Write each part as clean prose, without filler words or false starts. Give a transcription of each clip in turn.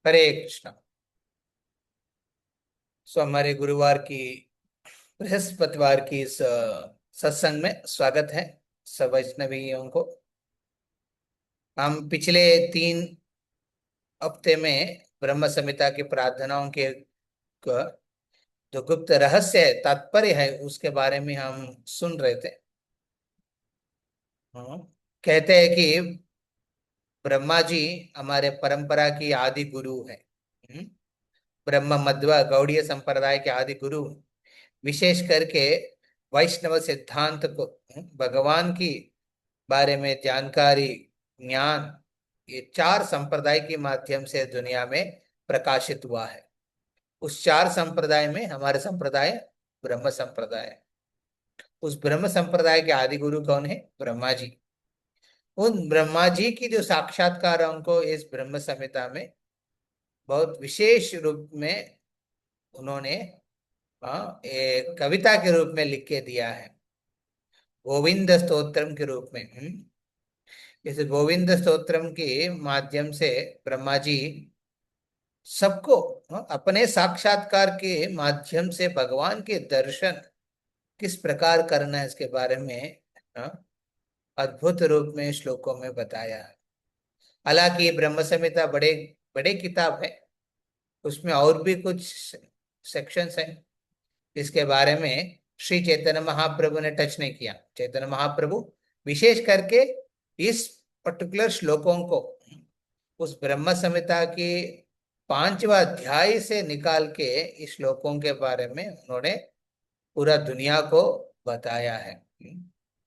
हरे कृष्णा। हमारे गुरुवार की बृहस्पतिवार की इस सत्संग में स्वागत है सब वैष्णवियों को। हम पिछले 3 हफ्ते में ब्रह्म संहिता की प्रार्थनाओं के जो गुप्त रहस्य है, तात्पर्य है, उसके बारे में हम सुन रहे थे। हाँ। कहते हैं कि ब्रह्मा जी हमारे परंपरा की आदि गुरु है। ब्रह्म मध्व गौड़ीय संप्रदाय के आदि गुरु, विशेष करके वैष्णव सिद्धांत को, भगवान की बारे में जानकारी, ज्ञान, ये 4 संप्रदाय के माध्यम से दुनिया में प्रकाशित हुआ है। उस 4 संप्रदाय में हमारे संप्रदाय ब्रह्म संप्रदाय है। उस ब्रह्म संप्रदाय के आदि गुरु कौन है? ब्रह्मा जी। उन ब्रह्मा जी की जो साक्षात्कार है, उनको इस ब्रह्म संहिता में बहुत विशेष रूप में उन्होंने एक कविता के रूप में लिख के दिया है, गोविंद स्तोत्रम के रूप में। इस गोविंद स्तोत्रम के माध्यम से ब्रह्मा जी सबको अपने साक्षात्कार के माध्यम से भगवान के दर्शन किस प्रकार करना है, इसके बारे में अद्भुत रूप में श्लोकों में बताया है। हालांकि ये ब्रह्म संहिता बड़े बड़े किताब है, उसमें और भी कुछ सेक्शंस हैं इसके बारे में श्री चैतन्य महाप्रभु ने टच नहीं किया। चैतन्य महाप्रभु विशेष करके इस पर्टिकुलर श्लोकों को उस ब्रह्म संहिता के 5वां अध्याय से निकाल के इस श्लोकों के बारे में उन्होंने पूरा दुनिया को बताया है।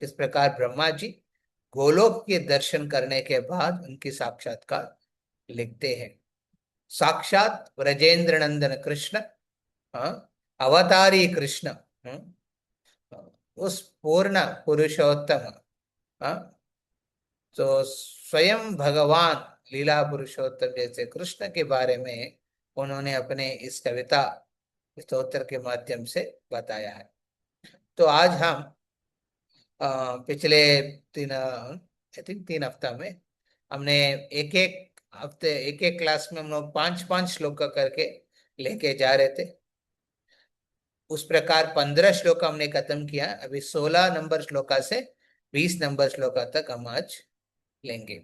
इस प्रकार ब्रह्मा जी गोलोक के दर्शन करने के बाद उनकी साक्षात्कार लिखते हैं। साक्षात ब्रजेंद्र नंदन कृष्ण, अवतारी कृष्ण, उस पूर्ण पुरुषोत्तम, हाँ, तो स्वयं भगवान लीला पुरुषोत्तम जैसे कृष्ण के बारे में उन्होंने अपने इस कविता स्तोत्र के माध्यम से बताया है। तो आज हम पिछले 3 हफ्ता में हमने एक एक हफ्ते एक एक क्लास में हम लोग 5-5 श्लोक करके लेके जा रहे थे। उस प्रकार 15 श्लोक हमने खत्म किया। अभी 16 नंबर श्लोका से 20 नंबर श्लोका तक हम आज लेंगे।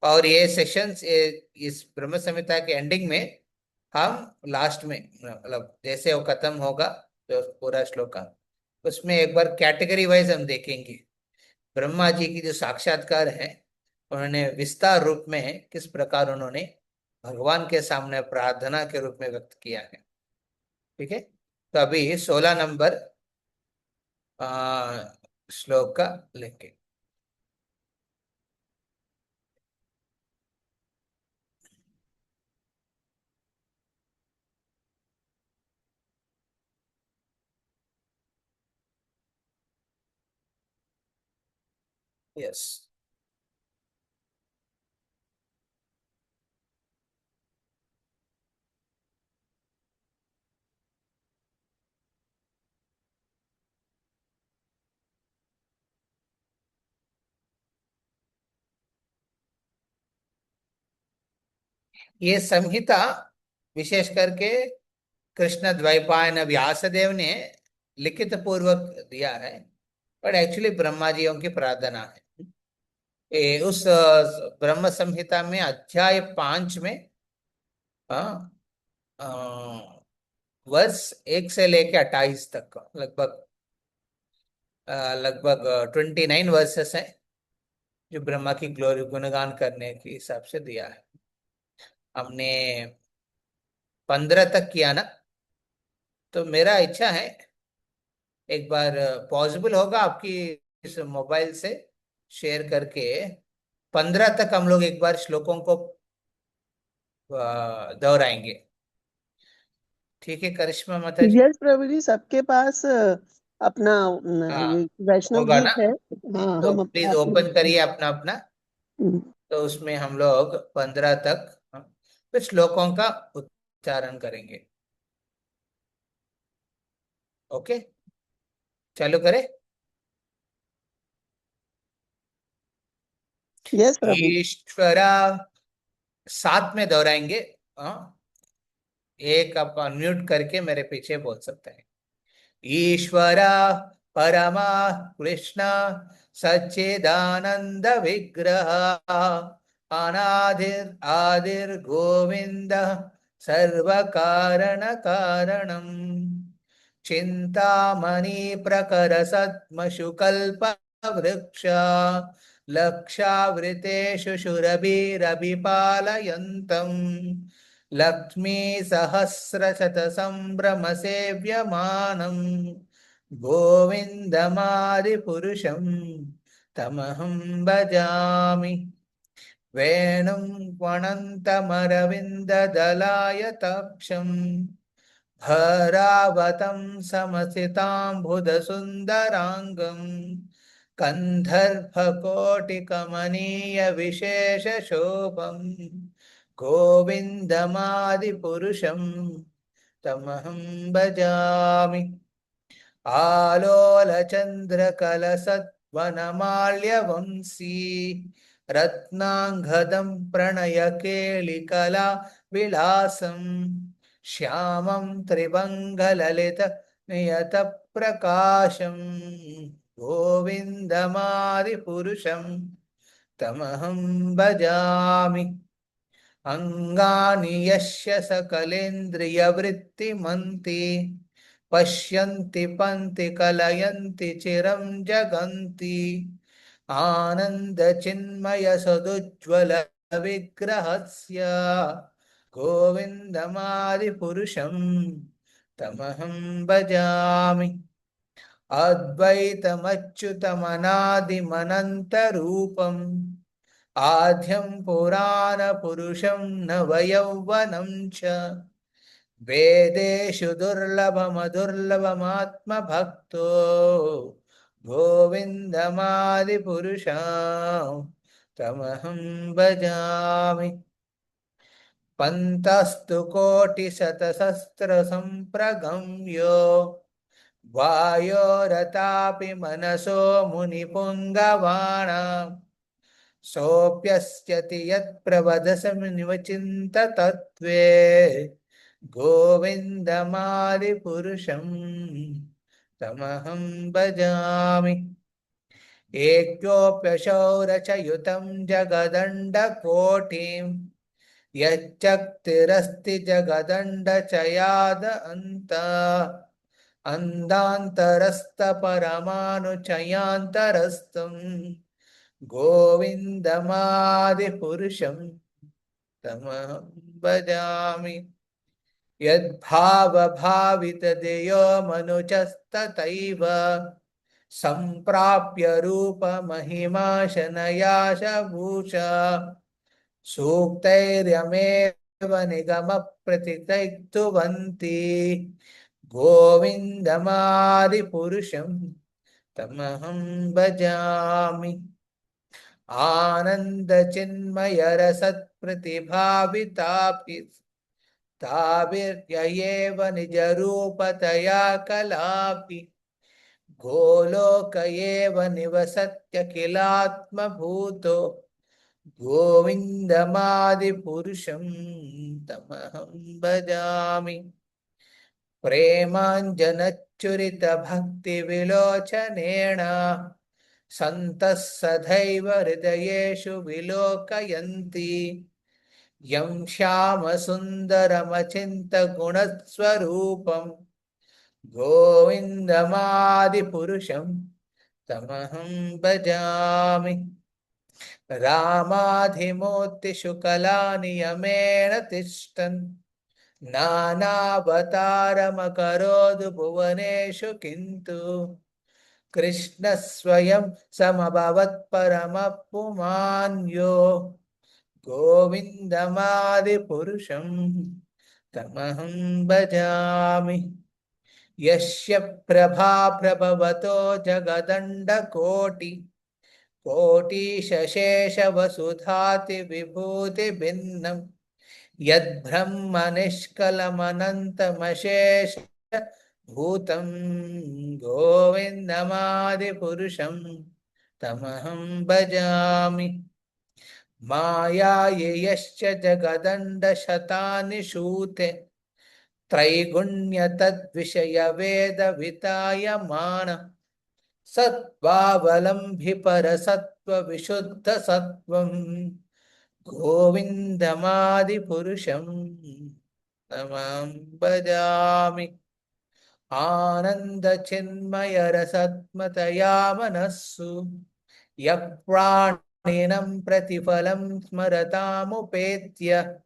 और ये सेशंस इस ब्रह्म संहिता के एंडिंग में हम लास्ट में, मतलब जैसे वो खत्म होगा तो पूरा श्लोका, उसमें एक बार कैटेगरी वाइज हम देखेंगे ब्रह्मा जी की जो साक्षात्कार है, उन्होंने विस्तार रूप में किस प्रकार उन्होंने भगवान के सामने प्रार्थना के रूप में व्यक्त किया है। ठीक है, तो अभी 16 नंबर श्लोक का लेंगे। यस। ये संहिता विशेष करके कृष्ण द्वैपायन व्यासदेव ने लिखित पूर्वक दिया है, पर एक्चुअली ब्रह्मा जियों की प्रार्थना है। उस ब्रह्म संहिता में अध्याय 5 में हाँ, वर्ष 1 से लेके 28 तक लगभग 29 वर्सेस हैं जो ब्रह्मा की ग्लोरी गुणगान करने के हिसाब से दिया है। हमने 15 तक किया ना, तो मेरा इच्छा है एक बार पॉसिबल होगा आपकी इस मोबाइल से शेयर करके 15 तक हम लोग एक बार श्लोकों को दोहराएंगे। ठीक है करिश्मा माता जी? यस प्रभु जी, सबके पास अपना ये हाँ, वैष्णव होगा ना? गीत है। हाँ, तो हम प्लीज अपने ओपन करिए अपना अपना। हम्म, तो उसमें हम लोग 15 तक कुछ श्लोकों का उच्चारण करेंगे। ओके, चालू करें। यस प्रभु। ईश्वरा साथ में दोहराएंगे। हाँ, एक आप अनम्यूट करके मेरे पीछे बोल सकते हैं। ईश्वरा परमा कृष्ण सच्चिदानंद विग्रह अनादिर आदिर गोविंद सर्व कारण कारणम चिंतामणि प्रकर सद्मशुकल्प वृक्ष लक्षावृतेषु शूरभिरभिपालयन्तम् लक्ष्मी सहस्रशत संभ्रम सेव्यमानम् गोविन्दमादिपुरुषं तमहं भजामि वेणुं त्वनन्तमरविन्ददलायताक्षम् भरावतं समसिताम्बुधसुन्दराङ्गम् कन्धर्पकोटिकमनीयविशेषशोभम् गोविन्दमादिपुरुषं तमहं भजामि आलोलचन्द्रकलसद्वनमाल्यवंशी रत्नाङ्गदं प्रणयकेलिकला विलासम् श्यामं त्रिभङ्गललित नियतप्रकाशम् गोविन्दमादिपुरुषं तमहं भजामि अंगानि यस्य सकलेन्द्रियवृत्तिमन्ति पश्यन्ति पन्ति कलयन्ति चिरं जगन्ति आनन्दचिन्मय सदुज्ज्वल विग्रहस्य गोविन्दमादिपुरुषं तमहं भजामि अद्वैतमच्युतमनादिमनन्तरूपम् आद्यं पुराणपुरुषं नवयौवनं च वेदेषु दुर्लभमधुर्लभमात्मभक्तो गोविन्दमादिपुरुषं तमहं भजामि पन्तस्तु कोटिशतसहस्रसम्प्रगम्यो वायोरतापि मनसो मुनिपुङ्गवाणाम् सोऽप्यस्यति यत्प्रवदसमिनिवचिन्ततत्त्वे गोविन्दमादिपुरुषं तमहं भजामि एकोऽप्यशौरचयुतं जगदण्डकोटिं यच्चक्तिरस्ति जगदण्डचयाद अन्त अन्दान्तरस्तपरमाणुचयान्तरस्तम् गोविन्दमादिपुरुषं तमहं भजामि यद्भावभावितदेयो मनुजस्तथैव सम्प्राप्य रूपमहिमा शनयाश भूषा सूक्तैर्यमेव निगमप्रतितैक्तुवन्ति गोविन्दमादिपुरुषं तमहं भजामि आनंद चिन्मय रसत् प्रतिभावितापि ताभिर्ययेव निज रूपतया कलापि गोलोक एव निवसत्यखिलात्मभूतो गोविन्दमादिपुरुषं तमहं भजामि प्रेमाञ्जनच्चुरित भक्तिविलोचनेन सन्तः सदैव हृदयेषु विलोकयन्ति यं श्यामसुन्दरमचिन्त्यगुणस्वरूपं गोविन्दमादिपुरुषं तमहं भजामि रामाधिमूर्तिषु कलानियमेन तिष्ठन् नानावतारमकरोदु भुवनेषु किन्तु कृष्ण स्वयं समभवत् परमः पुमान्यो गोविन्दमादिपुरुषं तमहं भजामि यस्य प्रभा प्रभवतो जगदण्डकोटि कोटिशेष वसुधाति विभूति भिन्नम् यद्ब्रह्म निष्कलमनन्तमशेष भूतं गोविन्दमादिपुरुषं तमहं भजामि माया ये यश्च जगदण्ड शतानि शूते त्रैगुण्य तद्विषय वेद वितायमान सत्त्वावलम्बि परसत्त्व विशुद्ध सत्त्वम् गोविन्दमादिपुरुषं तमहं भजामि आनंद चिन्मय रसत्मतया मनस्सु यः प्राणिनं प्रतिफलं स्मरतामुपेत्य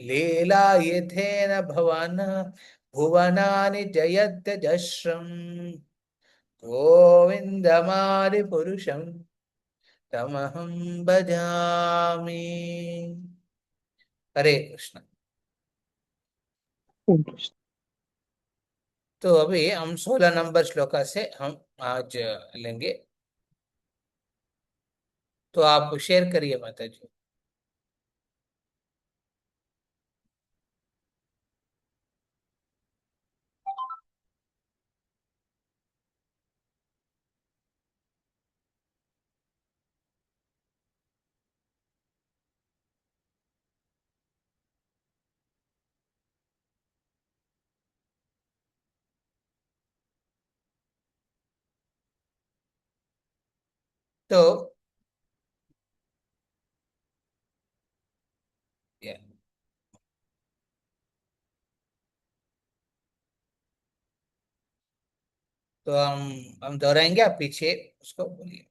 लीलायथेन भवन भुवनानि जयत्यजस्रम् गोविन्दमादिपुरुषं तमहं भजामि। हरे कृष्ण। तो अभी हम 16 नंबर श्लोका से हम आज लेंगे। तो आप शेयर करिए माता जी। तो ये- तो हम दोहराएंगे, आप पीछे उसको बोलिए।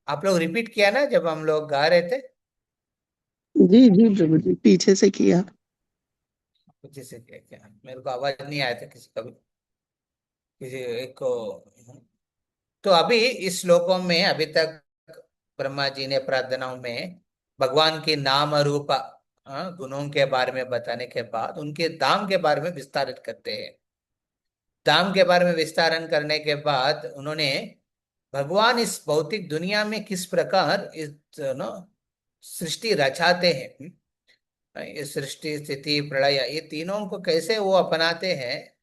आप लोग रिपीट किया ना जब हम लोग गा रहे थे। जी जी प्रभु जी, पीछे से किया। पीछे से क्या क्या मेरे को आवाज नहीं आया था किसी का भी, किसी एक को। तो अभी इस श्लोकों में अभी तक ब्रह्मा जी ने प्रार्थनाओं में भगवान के नाम रूप गुणों के बारे में बताने के बाद उनके धाम के बारे में विस्तारित करते हैं। धाम के बारे में विस्तारण करने के बाद उन्होंने भगवान इस भौतिक दुनिया में किस प्रकार इस नो सृष्टि रचाते हैं, ये सृष्टि स्थिति प्रलय ये तीनों को कैसे वो अपनाते हैं,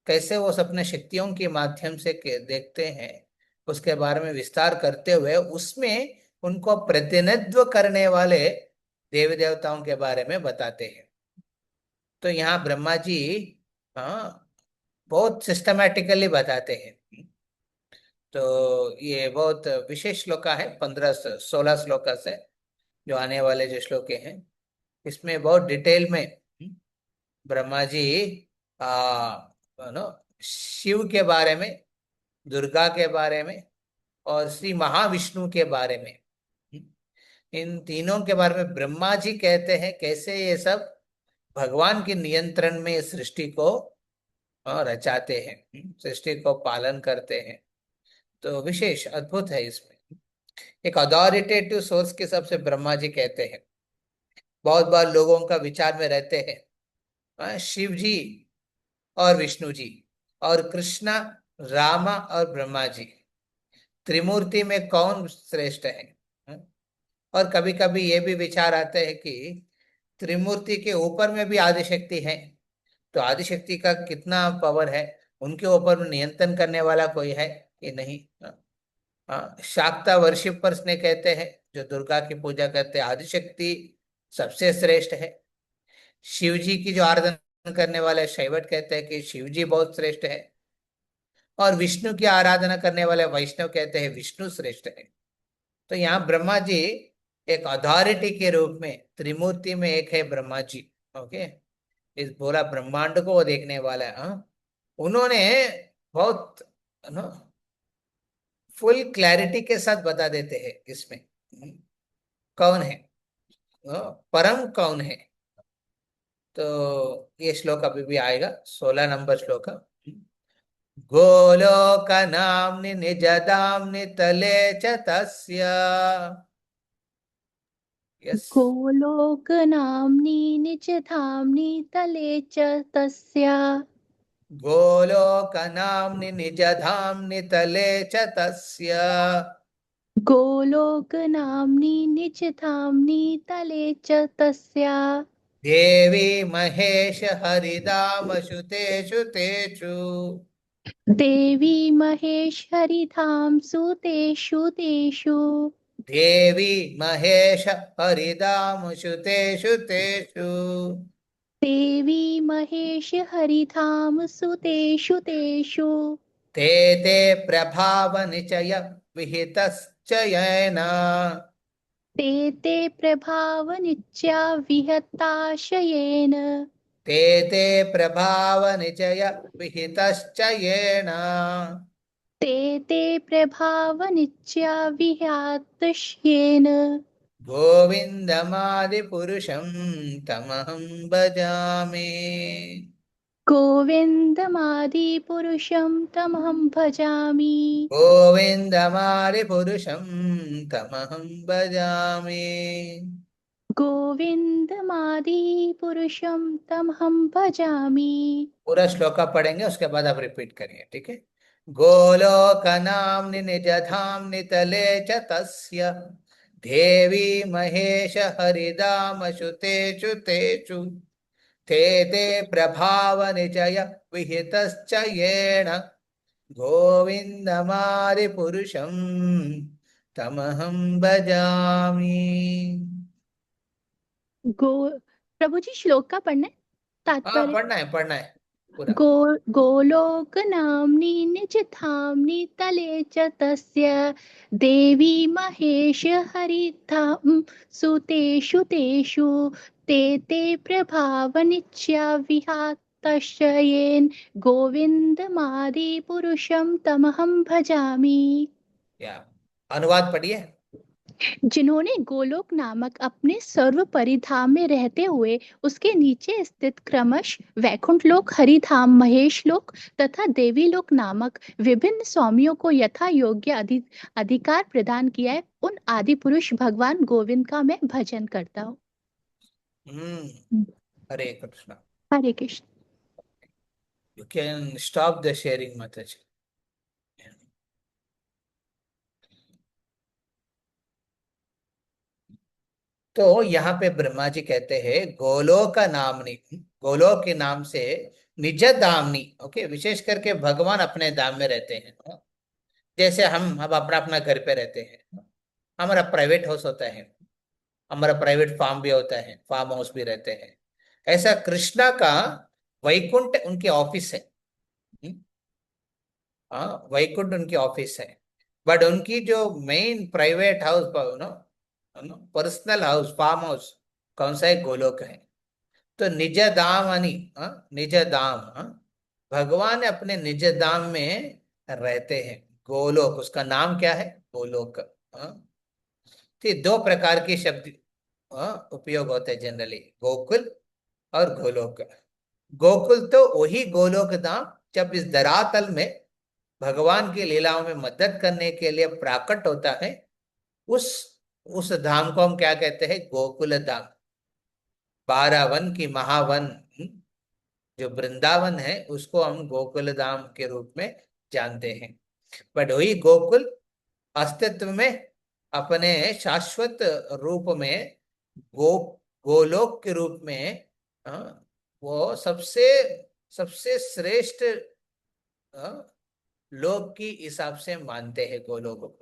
कैसे वो अपने शक्तियों के माध्यम से देखते हैं, उसके बारे में विस्तार करते हुए उसमें उनको प्रतिनिधित्व करने वाले देवी देवताओं के बारे में बताते हैं। तो यहाँ ब्रह्मा जी हाँ बहुत सिस्टमैटिकली बताते हैं। तो ये बहुत विशेष श्लोक है, 15 16 श्लोक से जो आने वाले जो श्लोक हैं इसमें बहुत डिटेल में ब्रह्मा जी नो शिव के बारे में, दुर्गा के बारे में और श्री महाविष्णु के बारे में, इन तीनों के बारे में ब्रह्मा जी कहते हैं कैसे ये सब भगवान के नियंत्रण में इस सृष्टि को रचाते हैं, सृष्टि को पालन करते हैं। तो विशेष अद्भुत है इसमें। एक अथॉरिटेटिव सोर्स के हिसाब से ब्रह्मा जी कहते हैं। बहुत बार लोगों का विचार में रहते हैं शिव जी और विष्णु जी और कृष्णा रामा और ब्रह्मा जी त्रिमूर्ति में कौन श्रेष्ठ है। और कभी कभी ये भी विचार आते हैं कि त्रिमूर्ति के ऊपर में भी आदिशक्ति है, तो आदिशक्ति का कितना पावर है, उनके ऊपर नियंत्रण करने वाला कोई है कि नहीं। शाक्ता वर्शिपर्स ने कहते हैं जो दुर्गा की पूजा करते हैं आदिशक्ति सबसे श्रेष्ठ है। शिव जी की जो आराधना करने वाले शैवट कहते हैं कि शिव जी बहुत श्रेष्ठ है। और विष्णु की आराधना करने वाले वैष्णव कहते हैं विष्णु श्रेष्ठ है। तो यहाँ ब्रह्मा जी एक अथॉरिटी के रूप में त्रिमूर्ति में एक है ब्रह्मा जी। ओके, इस पूरा ब्रह्मांड को वो देखने वाला है। उन्होंने बहुत नो फुल क्लैरिटी के साथ बता देते हैं इसमें कौन है, परम कौन है। तो ये श्लोक अभी भी आएगा, 16 नंबर श्लोक। गोलोक नाम्नि निजदाम्नि तले च तस्य। यस। गोलोकनाम्नि निजधाम्नि तले च तस्य। गोलोक नाम्नि निजधाम्नि तले च तस्य। गोलोकनाम्नि निजधाम्नि तले च तस्य। देवी महेश हरिदाम शुतेषु तेषु। देवी महेश्वरी धाम सुतेषु तेषु। देवी महेश हरिदाम शुतेषु तेषु। देवी महेश हरिधाम सुतेषु तेषु। ते ते प्रभाव निचय विहितश्च येन। ते ते प्रभावनित्या विहताशयेन। ते ते प्रभाव निचय विहितश्च येन। ते ते प्रभावनित्या विहताशयेन। गोविन्दमादिपुरुषं तमहं भजामि। गोविन्दमादिपुरुषं तमहं भजामि। गोविन्दमादिपुरुषं तमहं भजामि। गोविन्दमादिपुरुषं तमहं भजामि। पूरा श्लोक पढ़ेंगे, उसके बाद आप रिपीट करिए, ठीक है। गोलोकनाम्नि निजधाम्नि तले च तस्य देवी महेश हरिदाम शुतेषु तेषु। ते ते प्रभाव निचय विहितश्च येन। गोविन्दमादिपुरुषं तमहं भजामि। गो प्रभु जी श्लोक का पढ़ना है, हाँ, तात्पर्य। पढ़ना है पूरा। गोलोकनाम्नि निजधाम्नि तले च तस्य देवी महेश हरिधाम सुतेषु तेषु। ते ते प्रभावनित्या विहातशयेन। गोविन्दमादिपुरुषं तमहं भजामि। या अनुवाद पढ़िए। जिन्होंने गोलोक नामक अपने सर्व परिधाम में रहते हुए उसके नीचे स्थित क्रमश वैकुंठ लोक, हरिधाम, महेश लोक तथा देवी लोक नामक विभिन्न स्वामियों को यथा योग्य अधिकार प्रदान किया है, उन आदि पुरुष भगवान गोविंद का मैं भजन करता हूँ। हरे कृष्णा। हरे Krishna. You can stop the sharing, Mataji. तो यहाँ पे ब्रह्मा जी कहते हैं गोलोक नामनी, गोलोक के नाम से निज धामनी। ओके, विशेष करके भगवान अपने धाम में रहते हैं। जैसे हम अब अपना अपना घर पे रहते हैं, हमारा प्राइवेट हाउस होता है, हमारा प्राइवेट फार्म भी होता है, फार्म हाउस भी रहते हैं। ऐसा कृष्णा का वैकुंठ उनके ऑफिस है। हम्म, हाँ, वैकुंठ उनकी ऑफिस है। बट उनकी जो main private house, no personal house, farm house कौन सा है? गोलोक है। तो निज धाम अनि, निज धाम, भगवान अपने निज धाम में रहते हैं। गोलोक, उसका नाम क्या है? गोलोक। तो ये दो प्रकार के शब्द उपयोग होते हैं जनरली, गोकुल और गोलोक। गोकुल तो वही गोलोक धाम जब इस धरातल में भगवान की लीलाओं में मदद करने के लिए प्राकट होता है, उस उस धाम को हम क्या कहते हैं? गोकुल धाम। 12 वन की महावन, जो वृंदावन है, उसको हम गोकुल धाम के रूप में जानते हैं। बट वही गोकुल अस्तित्व में अपने शाश्वत रूप में गो गोलोक के रूप में, वो सबसे सबसे श्रेष्ठ लोक की हिसाब से मानते हैं गोलोक को।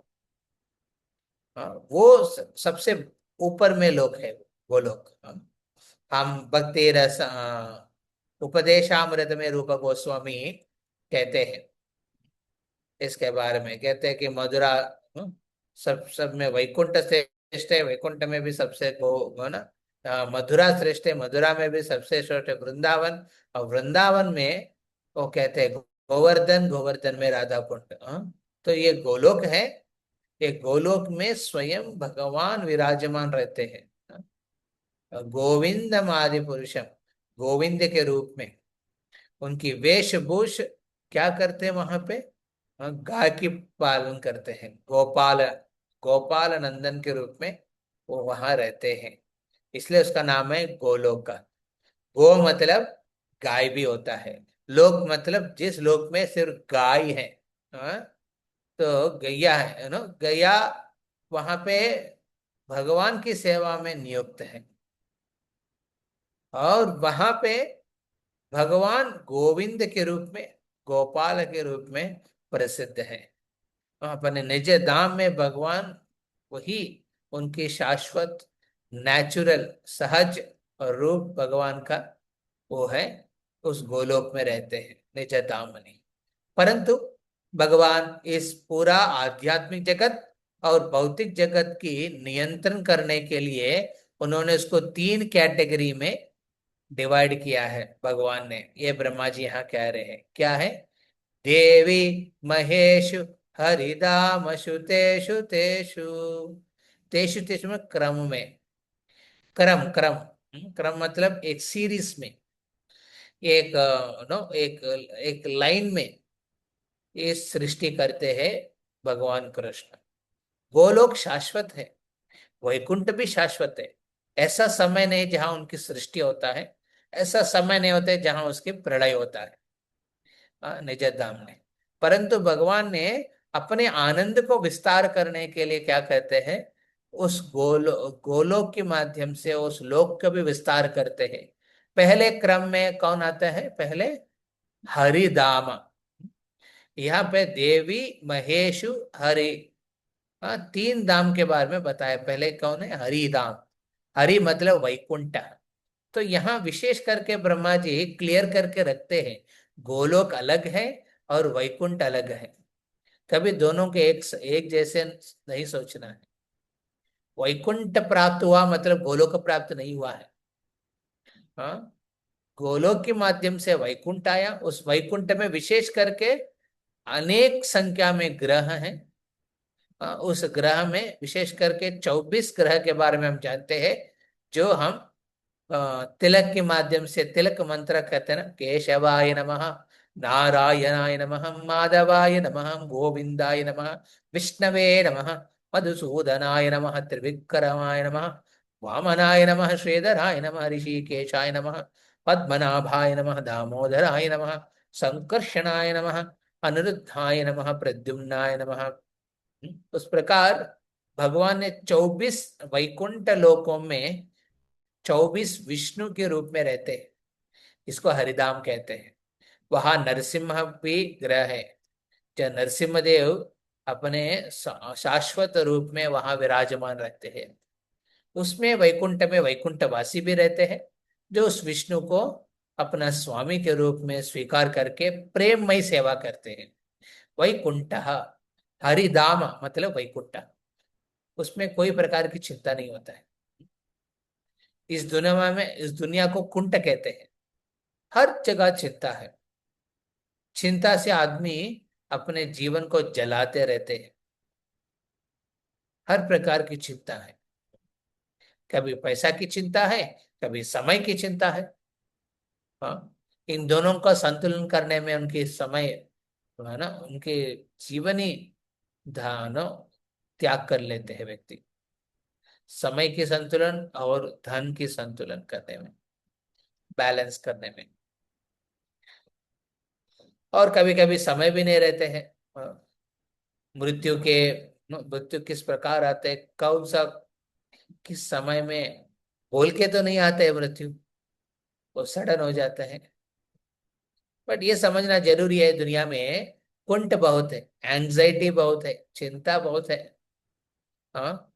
वो सबसे ऊपर में लोक है गोलोक। हम भक्ति रस उपदेशामृत में रूप गोस्वामी कहते हैं, इसके बारे में कहते हैं कि मधुरा, सब सब में वैकुंठ श्रेष्ठ है, वैकुंठ में भी सबसे गो ना, मधुरा श्रेष्ठ है, मधुरा में भी सबसे श्रेष्ठ है वृंदावन। और वृंदावन में वो कहते हैं गोवर्धन, गोवर्धन में राधा कुंड। तो ये गोलोक है। ये गोलोक में स्वयं भगवान विराजमान रहते हैं। गोविंद आदि पुरुषम, गोविंद के रूप में उनकी वेशभूष क्या करते हैं वहां पे? गाय की पालन करते हैं, गोपाल, गोपाल नंदन के रूप में वो वहां रहते हैं। इसलिए उसका नाम है गोलोक का। गो मतलब गाय भी होता है, लोक मतलब जिस लोक में सिर्फ गाय है। हाँ? तो गैया है नो, गैया वहां पे भगवान की सेवा में नियुक्त है। और वहां पे भगवान गोविंद के रूप में, गोपाल के रूप में प्रसिद्ध है। अपने निज धाम में भगवान वही उनकी शाश्वत नेचुरल सहज और रूप भगवान का वो है, उस गोलोक में रहते हैं निज धामनि। परंतु भगवान इस पूरा आध्यात्मिक जगत और भौतिक जगत की नियंत्रण करने के लिए उन्होंने उसको 3 कैटेगरी में डिवाइड किया है भगवान ने। ये ब्रह्मा जी यहाँ कह रहे हैं क्या है? देवी महेशु हरिदामशु तेषु तेषु। तेषु तेषु में क्रम में, क्रम क्रम क्रम मतलब एक सीरीज में, एक नो एक एक लाइन में ये सृष्टि करते हैं भगवान कृष्ण। गोलोक शाश्वत है, वैकुंठ भी शाश्वत है। ऐसा समय नहीं जहां उनकी सृष्टि होता है, ऐसा समय नहीं होता है जहां उसकी प्रलय होता है निज धाम में। परंतु भगवान ने अपने आनंद को विस्तार करने के लिए क्या कहते हैं, उस गोलोक के माध्यम से उस लोक का भी विस्तार करते हैं। पहले क्रम में कौन आता है? पहले हरिधाम। यहाँ पे देवी महेशु हरि, 3 धाम के बारे में बताया। पहले कौन है? हरिधाम। हरि मतलब वैकुंठ। तो यहाँ विशेष करके ब्रह्मा जी क्लियर करके रखते हैं, गोलोक अलग है और वैकुंठ अलग है। कभी दोनों के एक जैसे नहीं सोचना है। वैकुंठ प्राप्त हुआ मतलब गोलोक प्राप्त नहीं हुआ है। हाँ, गोलोक के माध्यम से वैकुंठ आया। उस वैकुंठ में विशेष करके अनेक संख्या में ग्रह हैं। उस ग्रह में विशेष करके 24 ग्रह के बारे में हम जानते हैं, जो हम तिलक के माध्यम से तिलक मंत्र कहते हैं ना, केशवाय नमः, नारायणाय नमः, माधवाय नमः, गोविंदाय नमः, विष्णवे नमः, मधुसूदनाय नमः, त्रिविक्रमाय नमः, वामनाय नमः, श्रीधराय नमः, ऋषिकेशाय नमः, पद्मनाभाय नमः, दामोदराय नमः, संकर्षणाय नमः, अनिरुद्धाय नमः, प्रद्युम्नाय नमः। उस प्रकार भगवान ने 24 वैकुंठ लोकों में 24 विष्णु के रूप में रहते हैं। इसको हरिधाम कहते हैं। वहां नरसिम्हा भी ग्रह है, जो नरसिम्हदेव अपने शाश्वत रूप में वहां विराजमान रहते हैं। उसमें वैकुंठ में वैकुंठवासी भी रहते हैं, जो उस विष्णु को अपना स्वामी के रूप में स्वीकार करके प्रेममय सेवा करते हैं। वैकुंठ, हरिधाम मतलब वैकुंठ, उसमें कोई प्रकार की चिंता नहीं होता है। इस दुनिया को कुंठ कहते हैं। हर जगह चिंता है। चिंता से आदमी अपने जीवन को जलाते रहते हैं। हर प्रकार की चिंता है। कभी पैसा की चिंता है, कभी समय की चिंता है। हाँ, इन दोनों का संतुलन करने में उनके समय है ना, उनके जीवन ही धनो त्याग कर लेते हैं व्यक्ति, समय की संतुलन और धन की संतुलन करने में, बैलेंस करने में। और कभी कभी समय भी नहीं रहते हैं। हाँ, मृत्यु के मृत्यु किस प्रकार आते हैं, कौन सा किस समय में, बोल के तो नहीं आते है मृत्यु, वो सडन हो जाता है। बट ये समझना जरूरी है, दुनिया में कुंठ बहुत है, एंजाइटी बहुत है, चिंता बहुत है। हाँ,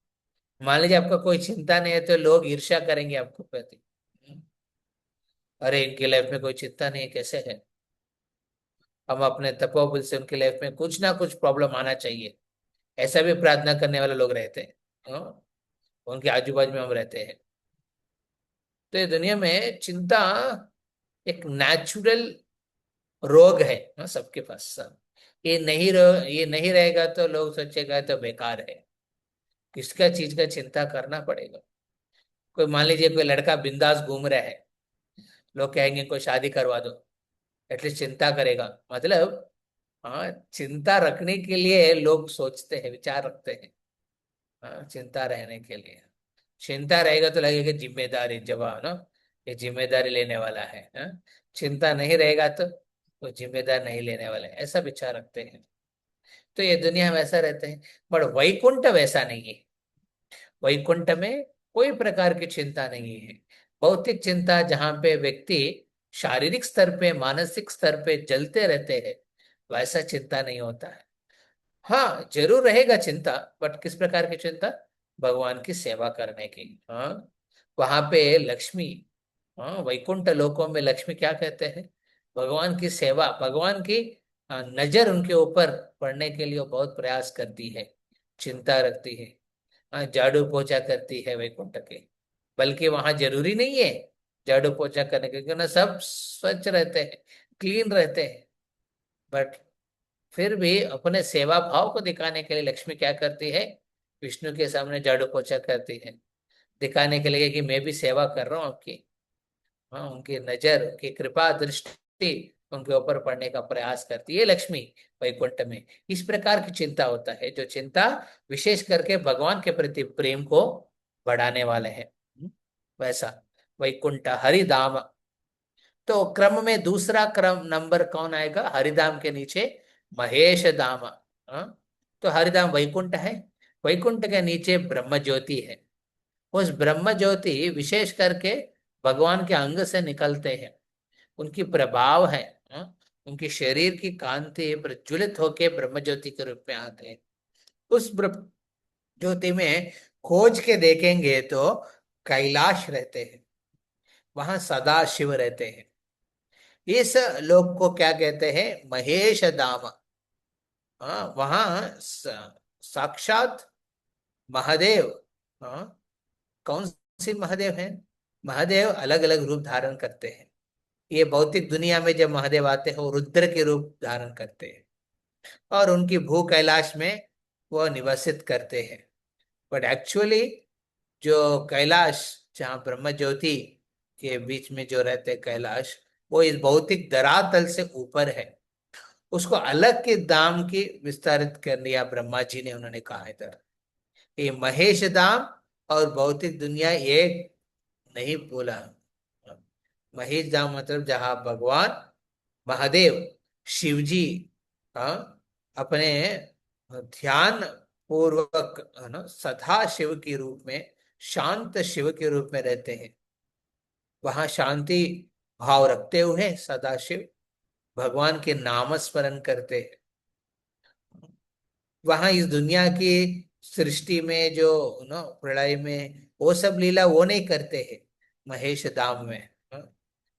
मान लीजिए आपका कोई चिंता नहीं है तो लोग ईर्ष्या करेंगे आपको प्रति। अरे इनकी लाइफ में कोई चिंता नहीं है, कैसे है। हम अपने तपोबल से उनकी लाइफ में कुछ ना कुछ प्रॉब्लम आना चाहिए, ऐसा भी प्रार्थना करने वाले लोग रहते हैं। हाँ, उनके आजू बाजू में हम रहते हैं। तो ये दुनिया में चिंता एक नेचुरल रोग है। हाँ, सबके पास सब। ये नहीं रहेगा तो लोग सोचेगा तो बेकार है। किसका चीज का चिंता करना पड़ेगा। कोई मान लीजिए कोई लड़का बिंदास घूम रहा है, लोग कहेंगे कोई शादी करवा दो, एटलीस्ट चिंता करेगा मतलब। हाँ, चिंता रखने के लिए लोग सोचते हैं, विचार रखते हैं। हाँ, चिंता रहने के लिए, चिंता रहेगा तो लगेगा जिम्मेदारी जवाब ना, ये जिम्मेदारी लेने वाला है। हाँ? चिंता नहीं रहेगा तो वो जिम्मेदार नहीं लेने वाला है, ऐसा विचार रखते हैं। तो ये दुनिया में ऐसा रहते हैं। पर वैकुंठ वैसा नहीं है। वैकुंठ में कोई प्रकार की चिंता नहीं है। भौतिक चिंता जहाँ पे व्यक्ति शारीरिक स्तर पे मानसिक स्तर पे जलते रहते हैं, वैसा चिंता नहीं होता है। हाँ, जरूर रहेगा चिंता, बट किस प्रकार की चिंता? भगवान की सेवा करने की। हाँ, वहां पे लक्ष्मी, हाँ, वैकुंठ लोकों में लक्ष्मी क्या कहते हैं, भगवान की सेवा, भगवान की नजर उनके ऊपर पड़ने के लिए वो बहुत प्रयास करती है, चिंता रखती है। हाँ, झाड़ू पोछा करती है वैकुंठ के। बल्कि वहां जरूरी नहीं है झाड़ू पोछा करने के, क्योंकि ना सब स्वच्छ रहते हैं, क्लीन रहते हैं। बट फिर भी अपने सेवा भाव को दिखाने के लिए लक्ष्मी क्या करती है, विष्णु के सामने झाड़ू पोछा करती है, दिखाने के लिए कि मैं भी सेवा कर रहा हूँ आपकी। हाँ, उनकी नजर, उनकी कृपा दृष्टि उनके ऊपर पड़ने का प्रयास करती है लक्ष्मी वैकुंठ में। इस प्रकार की चिंता होता है, जो चिंता विशेष करके भगवान के प्रति प्रेम को बढ़ाने वाले हैं। वैसा वैकुंठ हरिधाम। तो क्रम में दूसरा क्रम नंबर कौन आएगा, हरिधाम के नीचे महेश धाम। हाँ? तो हरिधाम वैकुंठ है, वैकुंठ के नीचे ब्रह्म ज्योति है। उस ब्रह्म ज्योति विशेष करके भगवान के अंग से निकलते हैं, उनकी प्रभाव है। हाँ? उनकी शरीर की कांति प्रज्वलित होके ब्रह्म ज्योति के रूप में आते हैं। उस ब्रह्म ज्योति में खोज के देखेंगे तो कैलाश रहते हैं, वहां सदा शिव रहते हैं। इस लोक को क्या कहते हैं, महेश धाम। हाँ, वहां साक्षात महादेव। हाँ, कौन सी महादेव है, महादेव अलग अलग रूप धारण करते हैं। ये भौतिक दुनिया में जब महादेव आते हैं वो रुद्र के रूप धारण करते हैं, और उनकी भू कैलाश में वो निवासित करते हैं। बट एक्चुअली जो कैलाश, जहाँ ब्रह्म ज्योति के बीच में जो रहते हैं कैलाश, वो इस भौतिक धरातल से ऊपर है। उसको अलग के दाम की विस्तारित कर लिया ब्रह्मा जी ने, उन्होंने कहा है इधर ये महेश धाम और भौतिक दुनिया एक नहीं बोला। महेश धाम मतलब जहाँ भगवान महादेव शिव जी, हाँ, अपने ध्यान पूर्वक, है ना, सदा शिव के रूप में, शांत शिव के रूप में रहते हैं। वहां शांति भाव रखते हुए सदा शिव भगवान के नाम स्मरण करते हैं। वहां इस दुनिया की सृष्टि में जो ना प्रलय में वो सब लीला वो नहीं करते हैं महेश धाम में। हाँ?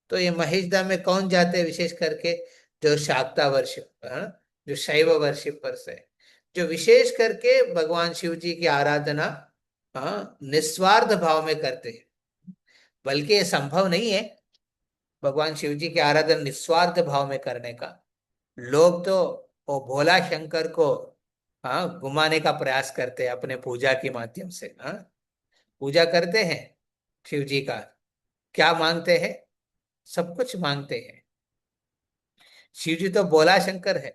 तो ये महेश धाम में कौन जाते हैं, विशेष करके जो शाक्ता वर्षिप, जो शैव वर्षिपर्स है, जो विशेष करके भगवान शिव जी की आराधना, हाँ, निस्वार्थ भाव में करते हैं। बल्कि ये संभव नहीं है भगवान शिव जी की आराधना निस्वार्थ भाव में करने का। लोग तो वो भोला शंकर को, हाँ, घुमाने का प्रयास करते हैं अपने पूजा के माध्यम से। हाँ, पूजा करते हैं शिव जी का, क्या मांगते हैं, सब कुछ मांगते हैं। शिव जी तो भोला शंकर है।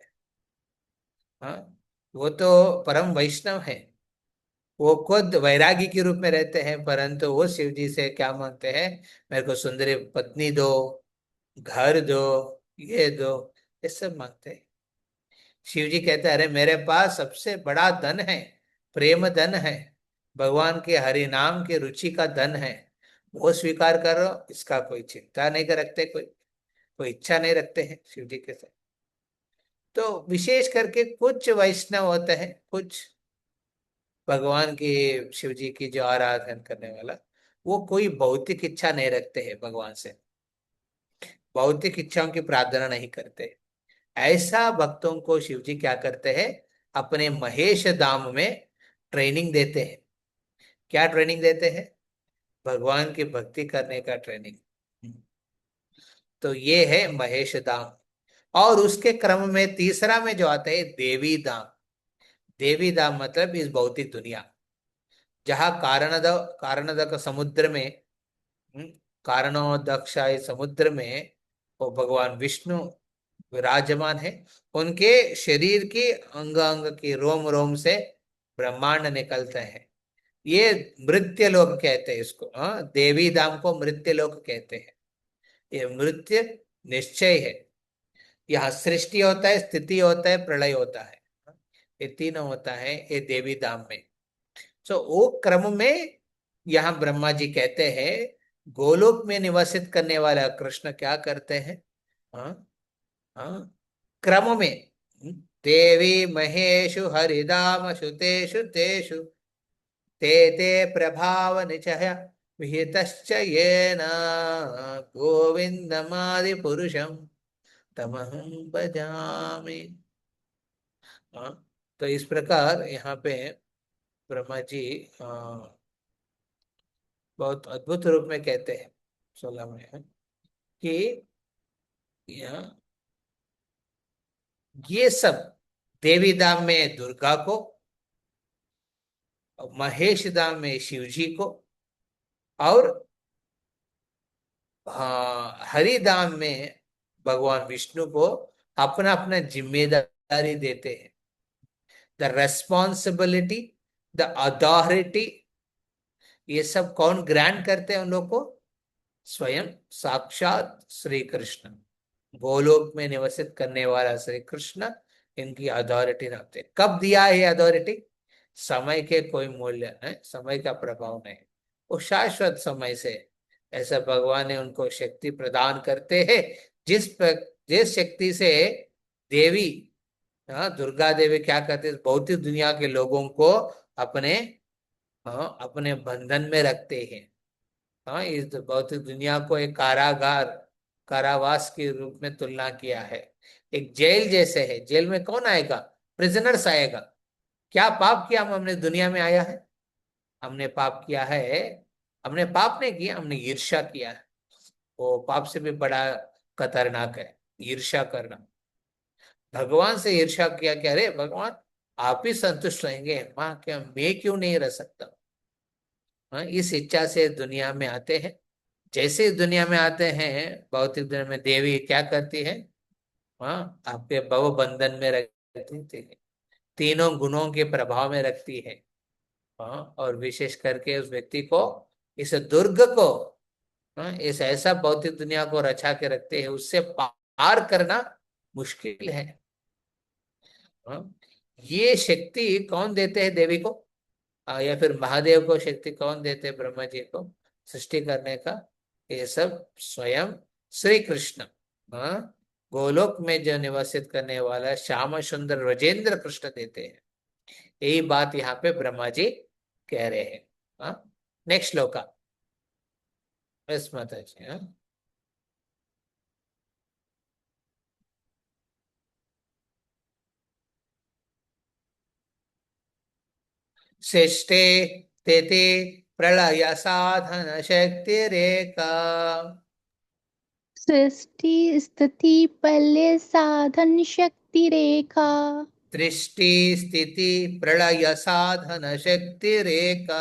हाँ, वो तो परम वैष्णव है, वो खुद वैरागी के रूप में रहते हैं, परंतु वो शिव जी से क्या मांगते हैं, मेरे को सुंदरी पत्नी दो, घर दो, ये दो, ये सब मांगते हैं। शिव जी कहते हैं, अरे मेरे पास सबसे बड़ा धन है, प्रेम धन है, भगवान के हरि नाम के रुचि का धन है, वो स्वीकार करो। इसका कोई चिंता नहीं कर रखते, कोई कोई इच्छा नहीं रखते हैं शिव जी के साथ। तो विशेष करके कुछ वैष्णव होते हैं, कुछ भगवान की, शिव जी की जो आराधना करने वाला, वो कोई भौतिक इच्छा नहीं रखते हैं भगवान से, भौतिक इच्छाओं की प्रार्थना नहीं करते। ऐसा भक्तों को शिव जी क्या करते हैं, अपने महेश धाम में ट्रेनिंग देते हैं। क्या ट्रेनिंग देते हैं, भगवान की भक्ति करने का ट्रेनिंग। तो ये है महेश धाम। और उसके क्रम में तीसरा में जो आता है देवी धाम। देवी धाम मतलब इस भौतिक दुनिया, जहाँ कारणद समुद्र में, हम्म, कारणोदक्षाय समुद्र में वो भगवान विष्णु विराजमान है। उनके शरीर की अंग अंग की रोम रोम से ब्रह्मांड निकलते हैं। ये मृत्य लोक कहते हैं इसको। हाँ, देवी धाम को मृत्य लोक कहते हैं। ये मृत्य निश्चय है, यहाँ सृष्टि होता है, स्थिति होता है, प्रलय होता है, ये तीनों होता है ये देवी धाम में। सो वो क्रम में यहाँ ब्रह्मा जी कहते हैं, गोलोक में निवासित करने वाला कृष्ण क्या करते हैं। हाँ, हाँ, क्रम में, देवी महेशु हरिधाम शुतेषु तेषु ते ते प्रभाव निचय विहितश्च येन गोविंदमादि पुरुषम तमहं भजामि। हाँ, तो इस प्रकार यहाँ पे ब्रह्मा जी बहुत अद्भुत रूप में कहते हैं 16 में कि यह ये सब देवी धाम में दुर्गा को, महेश धाम में शिव जी को, और हरिधाम में भगवान विष्णु को अपना अपना जिम्मेदारी देते हैं। द रेस्पॉन्सिबिलिटी, द अथॉरिटी, ये सब कौन ग्रांट करते हैं उन लोग को? स्वयं साक्षात श्री कृष्ण, गोलोक में निवसित करने वाला श्री कृष्ण इनकी अथॉरिटी रखते हैं। कब दिया है अथॉरिटी? समय के कोई मूल्य नहीं, समय का प्रभाव नहीं, वो शाश्वत समय से ऐसा भगवान ने उनको शक्ति प्रदान करते हैं। जिस शक्ति से देवी, दुर्गा देवी क्या करते हैं? भौतिक दुनिया के लोगों को अपने अपने बंधन में रखते हैं। इस भौतिक दुनिया को एक कारागार, कारावास के रूप में तुलना किया है। एक जेल जैसे है। जेल में कौन आएगा? प्रिजनर्स आएगा। क्या पाप किया हमने दुनिया में आया है? हमने पाप किया है। हमने पाप नहीं किया, हमने ईर्ष्या किया है। वो पाप से भी बड़ा खतरनाक है, ईर्ष्या करना। भगवान से ईर्ष्या किया कि अरे भगवान आप ही संतुष्ट रहेंगे, माँ क्या मैं क्यों नहीं रह सकता? इस इच्छा से दुनिया में आते हैं। जैसे ही दुनिया में आते हैं, भौतिक दुनिया में देवी क्या करती है? आपके भव बंधन में रखती है, तीनों गुणों के प्रभाव में रखती है। और विशेष करके उस व्यक्ति को, इस दुर्ग को, इस ऐसा भौतिक दुनिया को रचा के रखते हैं, उससे पार करना मुश्किल है। ये शक्ति कौन देते हैं देवी को? या फिर महादेव को शक्ति कौन देते हैं ब्रह्मा जी को सृष्टि करने का? ये सब स्वयं श्री कृष्ण, गोलोक में जो निवासित करने वाला श्याम सुंदर व्रजेंद्र कृष्ण देते हैं। यही बात यहाँ पे ब्रह्मा जी कह रहे हैं। नेक्स्ट श्लोका। बस माता जी। शिष्टे तेते प्रलय साधन शक्ति रेखा, सृष्टि स्थिति प्रलय साधन शक्ति रेखा, दृष्टि स्थिति प्रलय साधन शक्ति रेखा,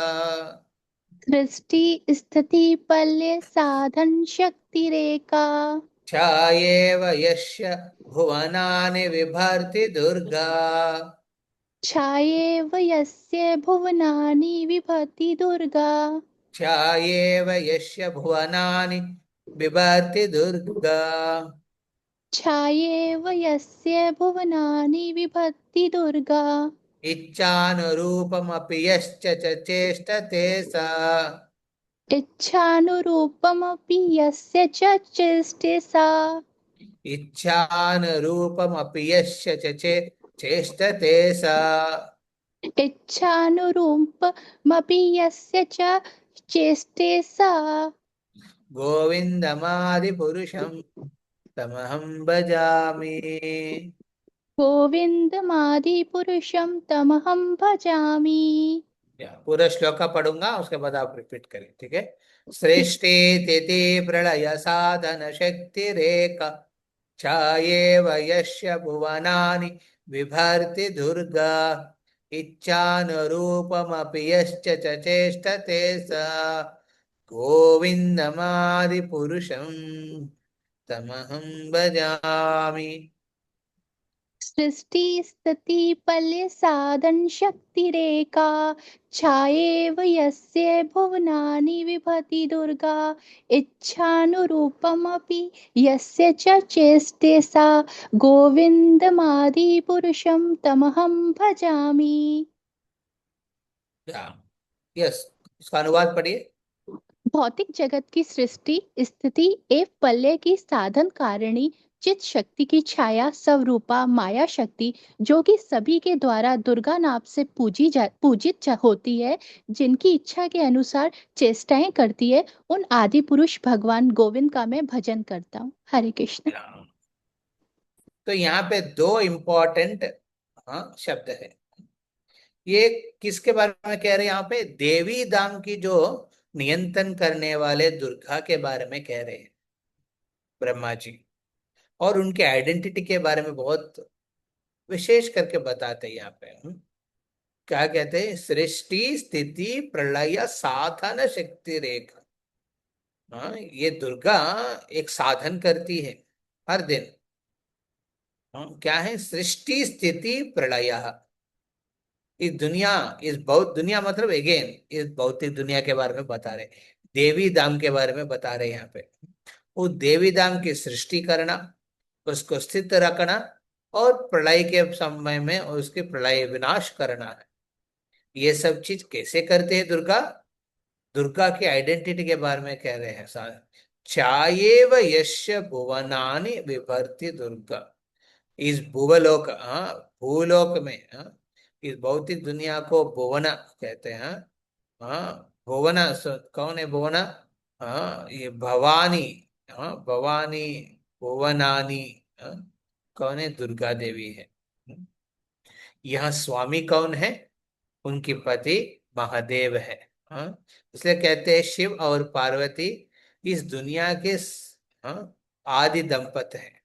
सृष्टि स्थिति प्रलय साधन शक्ति रेखा, छायेव यस्य भुवनानि बिभर्ति दुर्गा, छायेव यस्य भुवनानि विभति दुर्गा, छायेव यस्य भुवनानि बिभर्ति दुर्गा, छायेव यस्य भुवनानि विभति दुर्गा, इच्छानुरूपमपि यश्च च चेष्टते सा, इच्छानुरूपमपि यस्य च चेष्टे सा, इच्छानुरूपमपि यस्य च चेष्टते सा, इच्छानुरूपमपि यस्य च चेष्टे सा, गोविन्दमादिपुरुषं तमहं भजामि। गोविन्दमादिपुरुषं तमहं भजामि। पूरा श्लोका पढ़ूंगा, उसके बाद आप रिपीट करें, ठीक है? ठीक। सृष्टि तिथि प्रलय साधन शक्ति रेखा, छायेव यस्य भुवनानि बिभर्ति दुर्गा, इच्छानुरूपमपि यश्च च चेष्टते सा, गोविन्दमादिपुरुषं तमहं भजामि। सृष्टि स्थिति प्रलय साधन शक्ति रेखा, छायेव यस्य भुवनानि विभति दुर्गा, इच्छानुरूपमपि यस्य च चेष्टे सा, गोविन्दमादिपुरुषं तमहं भजामि। यस, उसका अनुवाद पढ़िए। भौतिक जगत की सृष्टि स्थिति एवं प्रलय की साधन कारिणी चित शक्ति की छाया स्वरूपा माया शक्ति, जो कि सभी के द्वारा दुर्गा नाम से होती है, जिनकी इच्छा के अनुसार चेष्टाएं करती है, उन आदि पुरुष भगवान गोविंद का मैं भजन करता हूँ। हरे कृष्ण। तो यहाँ पे दो इम्पोर्टेंट शब्द है। ये किसके बारे में कह रहे हैं? यहाँ पे देवी दाम की जो नियंत्रण करने वाले दुर्गा के बारे में कह रहे हैं ब्रह्मा जी, और उनके आइडेंटिटी के बारे में बहुत विशेष करके बताते हैं यहाँ पे। क्या कहते हैं? सृष्टि स्थिति प्रलय साधन शक्ति रेखा। ये दुर्गा एक साधन करती है हर दिन। क्या है? सृष्टि स्थिति प्रलय। इस दुनिया, इस भौत दुनिया मतलब अगेन इस भौतिक दुनिया के बारे में बता रहे, देवी धाम के बारे में बता रहे यहाँ पे। वो देवी धाम की सृष्टि करना, उसको स्थित रखना, और प्रलय के समय में उसके प्रलय विनाश करना है। ये सब चीज कैसे करते हैं दुर्गा? दुर्गा की आइडेंटिटी के बारे में कह रहे हैं सारे। चाएव यस्य भुवनानि विभर्ति दुर्गा। इस भूवलोक, भूलोक में, इस भौतिक दुनिया को भुवना कहते हैं। भुवना कौन है? भुवना, ये भवानी। भवानी, भुवनानी, कौन है? दुर्गा देवी है। यहाँ स्वामी कौन है? उनकी पति महादेव है। इसलिए कहते हैं शिव और पार्वती इस दुनिया के आदि दंपत हैं,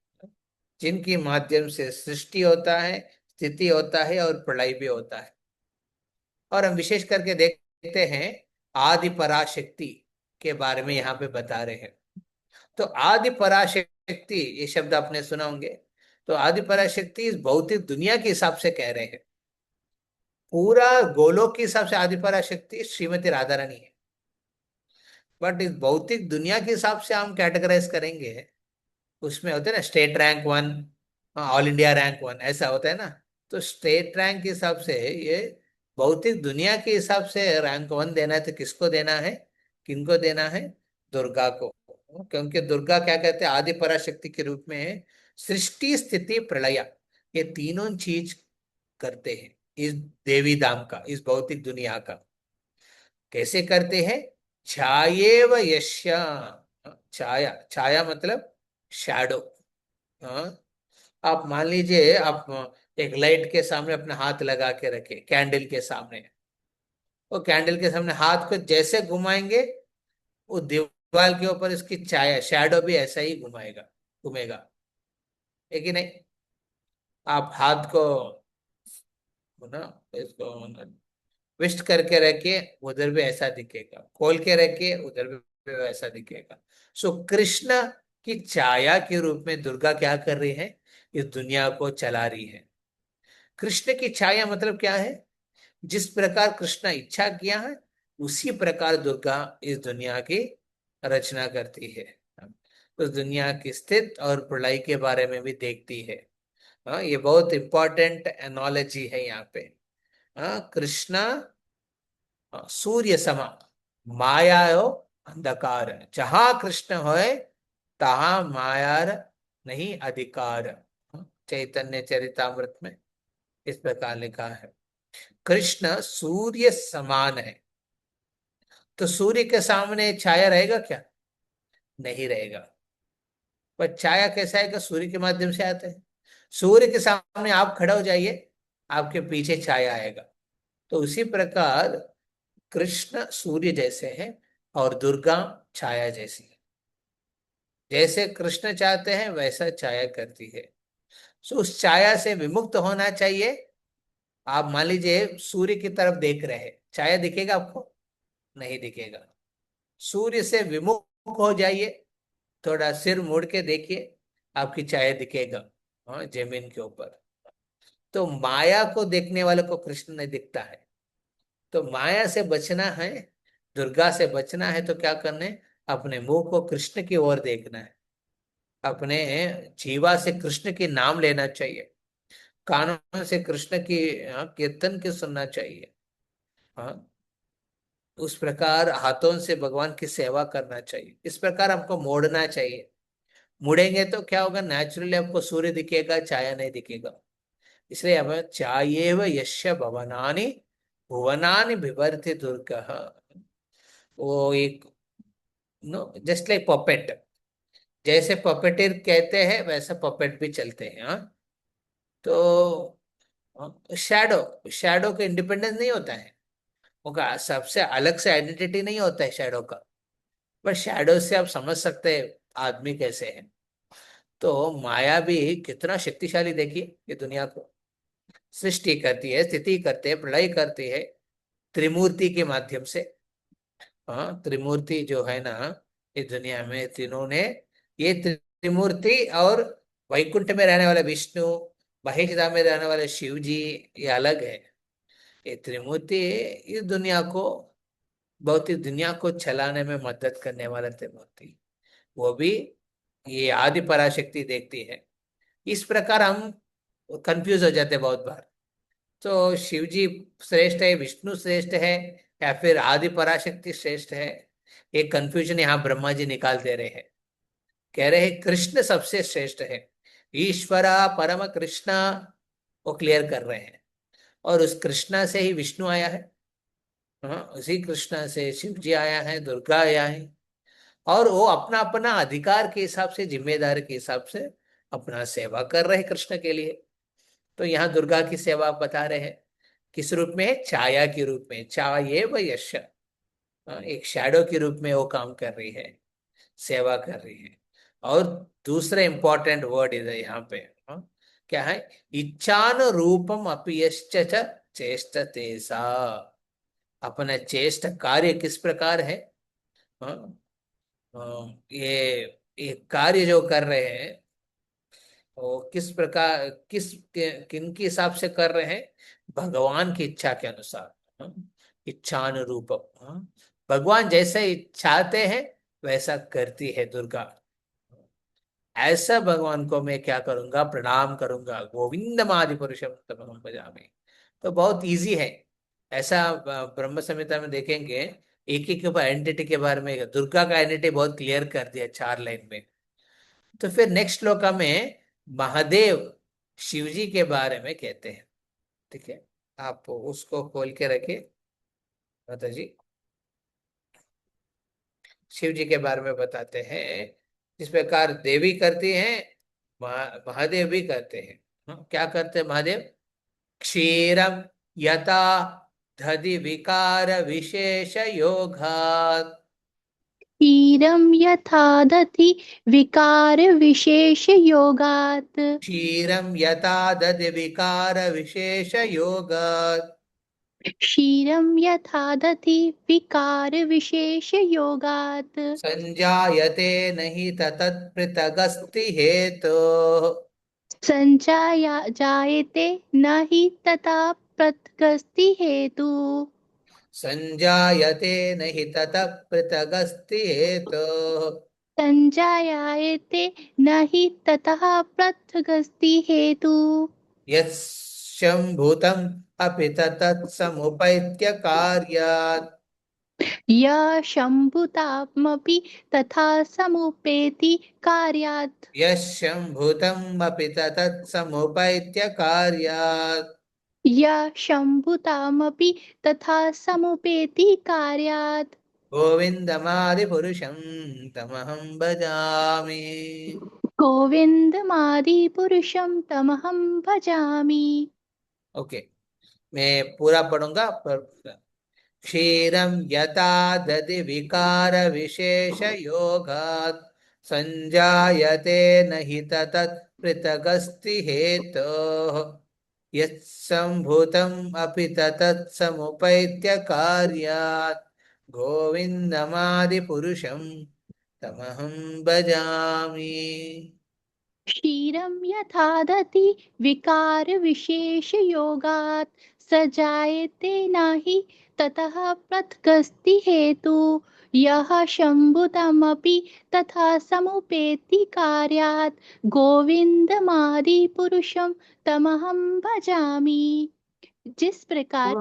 जिनके माध्यम से सृष्टि होता है, स्थिति होता है और प्रलय भी होता है। और हम विशेष करके देखते हैं आदि पराशक्ति के बारे में यहाँ पे बता रहे हैं। तो आदि पराशक्ति, ये शब्द आपने सुना होंगे। तो आदि पराशक्ति इस भौतिक दुनिया के हिसाब से कह रहे हैं। पूरा गोलोक के हिसाब से आदि पराशक्ति श्रीमती राधा रानी है, बट इस भौतिक दुनिया के हिसाब से हम कैटेगराइज करेंगे, उसमें होते हैं ना state rank one, all India rank one, ऐसा होता है ना। तो स्टेट रैंक के हिसाब से ये भौतिक दुनिया के हिसाब से रैंक वन देना है तो किसको देना है? किनको देना है? दुर्गा को। क्योंकि दुर्गा क्या कहते हैं? आदि पराशक्ति के रूप में सृष्टि स्थिति प्रलय, ये तीनों चीज करते हैं इस देवी धाम का, इस भौतिक दुनिया का। कैसे करते हैं? छायेव यश्य। छाया, छाया मतलब शैडो। आप मान लीजिए, आप एक लाइट के सामने अपना हाथ लगा के रखे, कैंडल के सामने। वो कैंडल के सामने हाथ को जैसे घुमाएंगे, वो दीवार के ऊपर इसकी छाया, शैडो भी ऐसा ही घुमाएगा, घूमेगा, है कि नहीं? आप हाथ को ना, इसको ट्विस्ट करके रखिए, उधर भी ऐसा दिखेगा, खोल के रखिए, उधर भी वैसा दिखेगा। सो कृष्ण की छाया के रूप में दुर्गा क्या कर रही है? इस दुनिया को चला रही है। कृष्ण की छाया मतलब क्या है? जिस प्रकार कृष्ण इच्छा किया है, उसी प्रकार दुर्गा इस दुनिया की रचना करती है। उस दुनिया की स्थिति और प्रलय के बारे में भी देखती है। ये बहुत इंपॉर्टेंट एनोलॉजी है यहाँ पे। कृष्णा सूर्य समा, माया हो अंधकार। जहां कृष्ण होए तहां मायार नहीं अधिकार। चैतन्य चरितामृत में इस प्रकार लिखा है। कृष्ण सूर्य समान है। तो सूर्य के सामने छाया रहेगा क्या? नहीं रहेगा। पर छाया कैसा है कि सूर्य के माध्यम से आते हैं। सूर्य के सामने आप खड़े हो जाइए, आपके पीछे छाया आएगा। तो उसी प्रकार कृष्ण सूर्य जैसे हैं और दुर्गा छाया जैसी है। जैसे कृष्ण चाहते हैं वैसा छाया करती है। सो उस छाया से विमुक्त होना चाहिए। आप मान लीजिए सूर्य की तरफ देख रहे हैं, छाया दिखेगा आपको? नहीं दिखेगा। सूर्य से विमुख हो जाइए, थोड़ा सिर मुड़ के देखिए, आपकी छाया दिखेगा जमीन के ऊपर। तो माया को देखने वाले को कृष्ण नहीं दिखता है। तो माया से बचना है, दुर्गा से बचना है, तो क्या करना है? अपने मुंह को कृष्ण की ओर देखना है। अपने जीवा से कृष्ण के नाम लेना चाहिए। कानों से कृष्ण की कीर्तन के सुनना चाहिए। हाँ, उस प्रकार हाथों से भगवान की सेवा करना चाहिए। इस प्रकार हमको मोड़ना चाहिए। मुड़ेंगे तो क्या होगा, नेचुरली आपको सूर्य दिखेगा, छाया नहीं दिखेगा। इसलिए हमें चायेव यस्य भवनानि भुवनानि बिभर्ति दुर्गः। वो एक नो जस्ट लाइक पपेट, जैसे पपेटिर कहते हैं वैसे पपेट भी चलते हैं। हाँ, तो शैडो शैडो का इंडिपेंडेंस नहीं होता है, उनका सबसे अलग से आइडेंटिटी नहीं होता है शैडो का। पर शैडो से आप समझ सकते हैं आदमी कैसे है। तो माया भी कितना शक्तिशाली, देखिए ये दुनिया को सृष्टि करती है, स्थिति करते है, प्रलय करती है त्रिमूर्ति के माध्यम से। हाँ, त्रिमूर्ति जो है ना, इस दुनिया में तीनों ने, ये त्रिमूर्ति और वैकुंठ में रहने वाले विष्णु, महेश धाम में रहने वाले शिव जी, ये अलग है। ये त्रिमूर्ति इस दुनिया को, बहुत ही दुनिया को चलाने में मदद करने वाला त्रिमूर्ति, वो भी ये आदि पराशक्ति देखती है। इस प्रकार हम कंफ्यूज हो जाते हैं बहुत बार। तो शिव जी श्रेष्ठ है, विष्णु श्रेष्ठ है, या फिर आदि पराशक्ति श्रेष्ठ है, एक कंफ्यूजन यहाँ ब्रह्मा जी निकाल दे रहे हैं। कह रहे हैं कृष्ण सबसे श्रेष्ठ है, ईश्वरा परम कृष्णा, वो क्लियर कर रहे हैं। और उस कृष्णा से ही विष्णु आया है। हाँ, उसी कृष्णा से शिव जी आया है, दुर्गा आया है। और वो अपना अपना अधिकार के हिसाब से, जिम्मेदारी के हिसाब से अपना सेवा कर रहे हैं कृष्ण के लिए। तो यहाँ दुर्गा की सेवा बता रहे हैं, किस रूप में है, छाया के रूप में, छाये व यश। एक शैडो के रूप में वो काम कर रही है, सेवा कर रही है। और दूसरा इंपॉर्टेंट वर्ड इधर यहाँ पे, क्या है, इच्छान रूपम अपयश्च च चेष्टते सा। अपना चेष्ट कार्य किस प्रकार है। हाँ, ये कार्य जो कर रहे हैं वो किस प्रकार, किन के हिसाब से कर रहे हैं, भगवान की इच्छा के अनुसार। हाँ, इच्छानुरूप। हाँ, भगवान जैसे चाहते हैं वैसा करती है दुर्गा। ऐसा भगवान को मैं क्या करूंगा, प्रणाम करूंगा, गोविंदम आदि पुरुषम तमहम भजामि। तो बहुत इजी है ऐसा। ब्रह्म संहिता में देखेंगे, एक एक के आइडेंटिटी के बारे में, दुर्गा का आइडेंटिटी बहुत क्लियर कर दिया 4 लाइन में। तो फिर नेक्स्ट श्लोका में महादेव शिव जी के बारे में कहते हैं। ठीक है, आप उसको खोल के रखिए माता जी। शिव जी के बारे में बताते हैं, जिस प्रकार देवी करती हैं, महादेव भी करते हैं। क्या करते हैं महादेव, क्षीरम यथा दधि विकार विशेष योगात्। क्षीरं यथा दधि विकार विशेष योगात्। क्षीरम यथा दधि विकार विशेष योगात्। क्षीरं यथा दधि विकार विशेष योगात्। संजायते नहि ततत् पृथगस्ति हेतु। संजाया जायते न हि तथा पृथगस्ति हेतु। संजायते नहि ततः पृथगस्ति हेतु। संजायाते न हि ततः पृथगस्ति हेतु। यच्छम्भूतम् अपि ततत् समुपैत्य कार्यात्। यः शम्भुतामपि तथा समुपेति कार्यात्। यच्छम्भूतम् अपि ततत् समुपैत्य कार्यात्। यः शम्भुतामपि तथा समुपेति कार्यात्। गोविन्दमादिपुरुषं तमहं भजामि। गोविन्दमादिपुरुषं तमहं भजामि। ओके, मैं पूरा पढ़ूंगा पर। क्षीरं यथा दधि विकार विशेष योगात् संजायते न हि ततत् पृथगस्ति हेतोः। यत्सम्भूतम् अपि ततत् समुपैत्य कार्यात्। गोविन्दमादिपुरुषं तमहं भजामि। क्षीरं यथा दधि विकार विशेष योगात् स जायते नहि ततः पृथगस्ति हेतु। यः शम्भुतमपि तथा समुपेति कार्यात् गोविन्दमादिपुरुषं तमहं भजामि। जिस प्रकार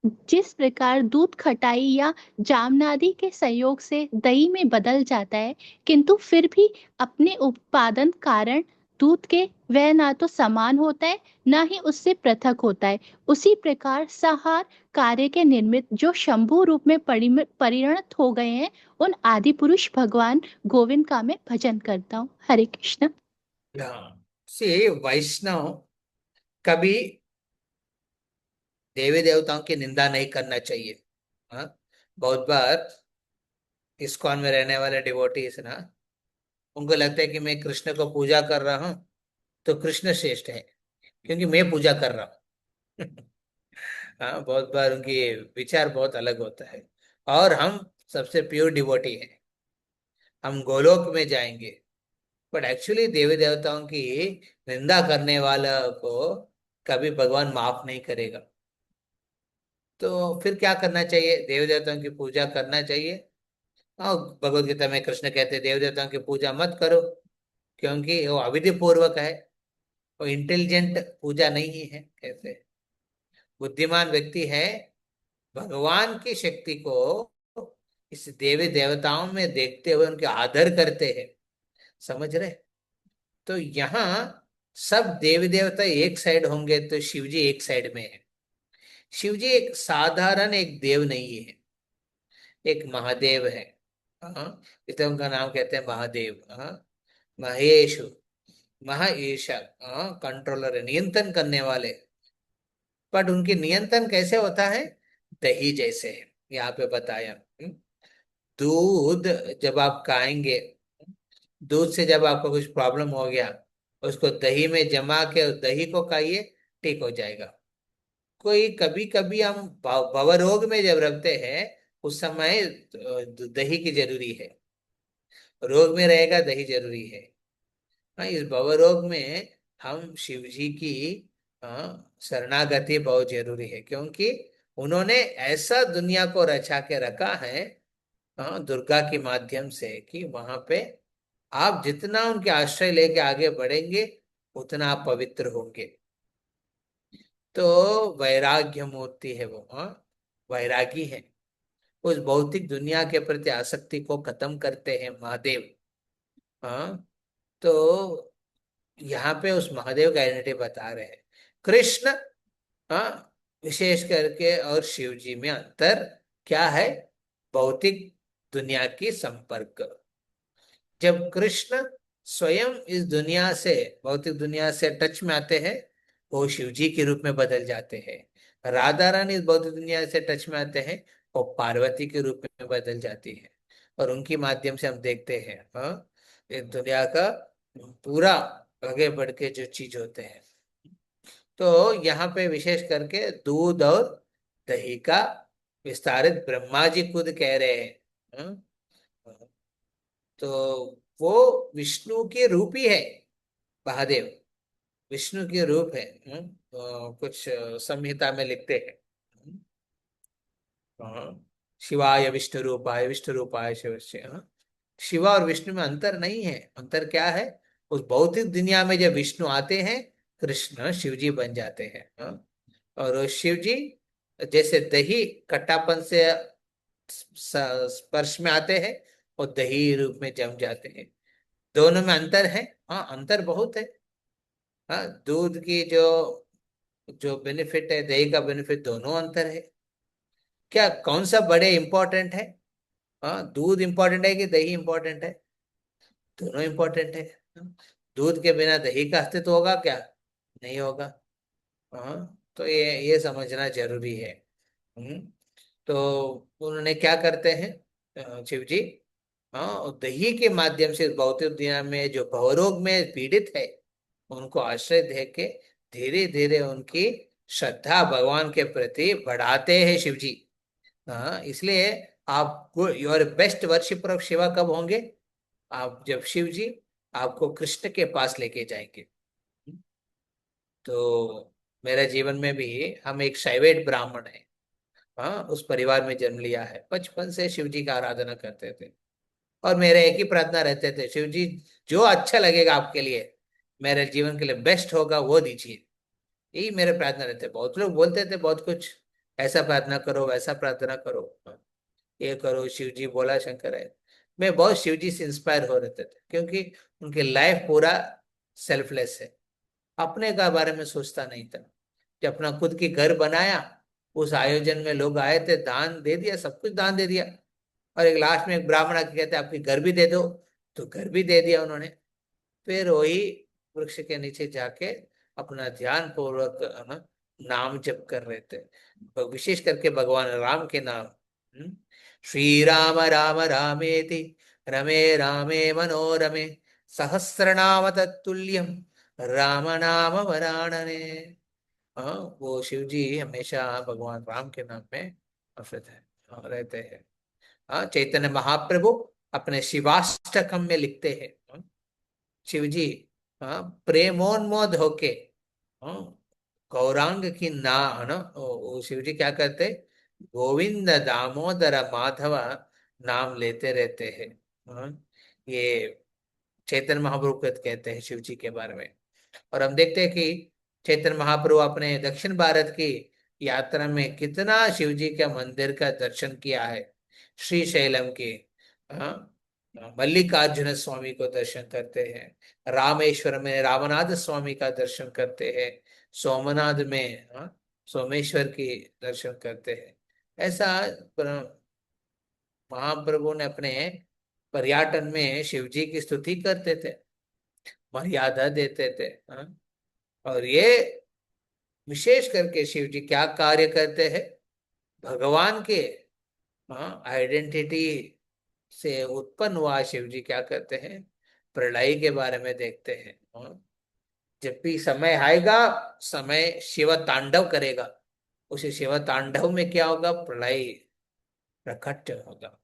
जिस प्रकार दूध खटाई या जामनादी के संयोग से दही में बदल जाता है, किंतु फिर भी अपने उत्पादन कारण दूध के वह ना तो समान होता है, ना ही उससे पृथक होता है, उसी प्रकार संहार कार्य के निर्मित जो शंभु रूप में परिणत हो गए हैं, उन आदि पुरुष भगवान गोविंद का मैं भजन करता हूँ। हरे कृष्ण। हाँ, से वैष्णव कभी देवी देवताओं की निंदा नहीं करना चाहिए। हाँ, बहुत बार इस्कॉन में रहने वाले डिवोटीज ना, उनको लगता है कि मैं कृष्ण को पूजा कर रहा हूँ तो कृष्ण श्रेष्ठ है क्योंकि मैं पूजा कर रहा हूँ। हाँ, बहुत बार उनकी विचार बहुत अलग होता है। और हम सबसे प्योर डिवोटी हैं, हम गोलोक में जाएंगे। बट एक्चुअली देवी देवताओं की निंदा करने वाला को कभी भगवान माफ नहीं करेगा। तो फिर क्या करना चाहिए? देवी देवताओं की पूजा करना चाहिए। हाँ, भगवत गीता में कृष्ण कहते हैं देवी देवताओं की पूजा मत करो क्योंकि वो अविधि पूर्वक है, वो इंटेलिजेंट पूजा नहीं है। कैसे बुद्धिमान व्यक्ति है, भगवान की शक्ति को इस देवी देवताओं में देखते हुए उनके आदर करते हैं। समझ रहे? तो यहाँ सब देवी देवता एक साइड होंगे तो शिव जी एक साइड में है। शिव जी एक साधारण एक देव नहीं है, एक महादेव है। हाँ, इसलिए उनका नाम कहते हैं महादेव। हाँ, महेश, महाईशा, हाँ, कंट्रोलर है, नियंत्रण करने वाले। बट उनके नियंत्रण कैसे होता है? दही जैसे है, यहाँ पे बताया। दूध जब आप खाएंगे, दूध से जब आपको कुछ प्रॉब्लम हो गया, उसको दही में जमा के उस दही को खाइए, ठीक हो जाएगा। कोई कभी कभी हम भवरोग में जब रखते हैं, उस समय दही की जरूरी है। रोग में रहेगा दही जरूरी है। हाँ, इस भवरोग में हम शिव जी की शरणागति बहुत जरूरी है क्योंकि उन्होंने ऐसा दुनिया को रचा के रखा है, हाँ, दुर्गा के माध्यम से, कि वहां पे आप जितना उनके आश्रय लेके आगे बढ़ेंगे उतना आप पवित्र होंगे। तो वैराग्य मूर्ति है वो। हाँ, वैरागी है, उस भौतिक दुनिया के प्रति आसक्ति को खत्म करते हैं महादेव। हाँ, तो यहाँ पे उस महादेव का आइडेंटिटी बता रहे हैं। कृष्ण, हाँ, विशेष करके, और शिव जी में अंतर क्या है? भौतिक दुनिया की संपर्क। जब कृष्ण स्वयं इस दुनिया से, भौतिक दुनिया से टच में आते हैं, वो शिव जी के रूप में बदल जाते हैं। राधा रानी इस भौतिक दुनिया से टच में आते हैं, वो पार्वती के रूप में बदल जाती है। और उनके माध्यम से हम देखते हैं, हाँ, इस दुनिया का पूरा आगे बढ़ के जो चीज होते हैं। तो यहाँ पे विशेष करके दूध और दही का विस्तारित ब्रह्मा जी खुद कह रहे हैं। हाँ? तो वो विष्णु के रूप ही है, महादेव विष्णु के रूप है। कुछ संहिता में लिखते हैं। हाँ, शिवाय विष्णु रूपाय शिव से। हाँ, शिवा और विष्णु में अंतर नहीं है। अंतर क्या है? उस भौतिक दुनिया में जब विष्णु आते हैं, कृष्ण शिव जी बन जाते हैं। हाँ? और वो शिव जी जैसे दही खट्टापन से स्पर्श में आते हैं, और दही रूप में जम जाते हैं। दोनों में अंतर है। हाँ, अंतर बहुत है। हाँ, दूध की जो जो बेनिफिट है, दही का बेनिफिट, दोनों अंतर है। क्या कौन सा बड़े इंपॉर्टेंट है? हाँ, दूध इंपॉर्टेंट है कि दही इंपॉर्टेंट है? दोनों इंपॉर्टेंट है। दूध के बिना दही का अस्तित्व होगा क्या? नहीं होगा। हाँ, तो ये समझना जरूरी है। हम्म, तो उन्होंने क्या करते हैं, शिव जी, हाँ, और दही के माध्यम से भौतिक दुनिया में जो भवरोग में पीड़ित है, उनको आश्रय दे के धीरे धीरे उनकी श्रद्धा भगवान के प्रति बढ़ाते हैं शिव जी। हाँ, इसलिए आप your best worshipper of Shiva कब होंगे? आप जब शिव जी आपको कृष्ण के पास लेके जाएंगे। तो मेरे जीवन में भी, हम एक शैवेट ब्राह्मण है। हाँ, उस परिवार में जन्म लिया है, बचपन से शिव जी का आराधना करते थे। और मेरे एक ही प्रार्थना रहते थे, शिव जी जो अच्छा लगेगा आपके लिए, मेरे जीवन के लिए बेस्ट होगा, वो दीजिए। यही मेरे प्रार्थना रहते। बहुत लोग बोलते थे बहुत कुछ, ऐसा प्रार्थना करो, वैसा प्रार्थना करो, ये करो, शिव जी बोला शंकर है। मैं बहुत शिव जी से इंस्पायर हो रहे थे, क्योंकि उनकी लाइफ पूरा सेल्फलेस है, अपने का बारे में सोचता नहीं था। जब अपना खुद की घर बनाया, उस आयोजन में लोग आए थे, दान दे दिया, सब कुछ दान दे दिया। और एक लास्ट में एक ब्राह्मण आके कहते आपकी घर भी दे दो, तो घर भी दे दिया उन्होंने। फिर वही वृक्ष के नीचे जाके अपना ध्यान पूर्वक नाम जप कर रहे थे, विशेष करके भगवान राम के नाम। श्री राम राम रामेति रमे रामे मनोरमे सहस्रनाम तत्तुल्यम राम नाम वराणने। हाँ, वो शिव जी हमेशा भगवान राम के नाम में प्रसिद्ध है, रहते हैं। हाँ, चैतन्य महाप्रभु अपने शिवाष्टकम में लिखते हैं, शिव जी हाँ प्रेमोन्मोद होके, हाँ, गौरांग की ना है ना, वो शिव जी क्या करते, गोविंद दामोदर माधव नाम लेते रहते हैं। हाँ, ये चैतन्य महाप्रभु कहते हैं शिव जी के बारे में। और हम देखते हैं कि चैतन्य महाप्रभु अपने दक्षिण भारत की यात्रा में कितना शिव जी के मंदिर का दर्शन किया है। श्री शैलम के, हाँ, मल्लिकार्जुन स्वामी को दर्शन करते हैं, रामेश्वर में रामनाथ स्वामी का दर्शन करते हैं, सोमनाथ में सोमेश्वर की दर्शन करते हैं। ऐसा महाप्रभु ने अपने पर्यटन में शिव जी की स्तुति करते थे, मर्यादा देते थे। हाँ? और ये विशेष करके शिव जी क्या कार्य करते हैं, भगवान के आइडेंटिटी से उत्पन्न हुआ शिव जी क्या करते हैं, प्रलय के बारे में देखते हैं। जब भी समय आएगा, समय शिव तांडव करेगा, उसी शिव तांडव में क्या होगा, प्रलय प्रकट होगा।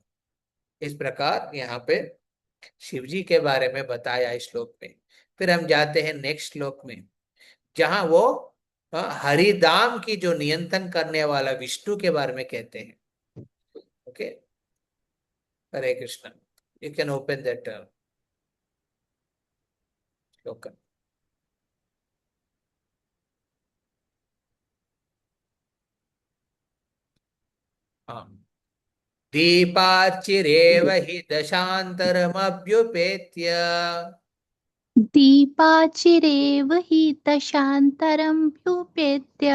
इस प्रकार यहाँ पे शिव जी के बारे में बताया इस श्लोक में। फिर हम जाते हैं नेक्स्ट श्लोक में, जहां वो हरिधाम की जो नियंत्रण करने वाला विष्णु के बारे में कहते हैं। Okay, Hare Krishna, you can open that श्लोक। हाँ, दीपार्चिरेव हि दशान्तरमभ्युपेत्य, दीपाचिरेव हि दशान्तरमभ्युपेत्य,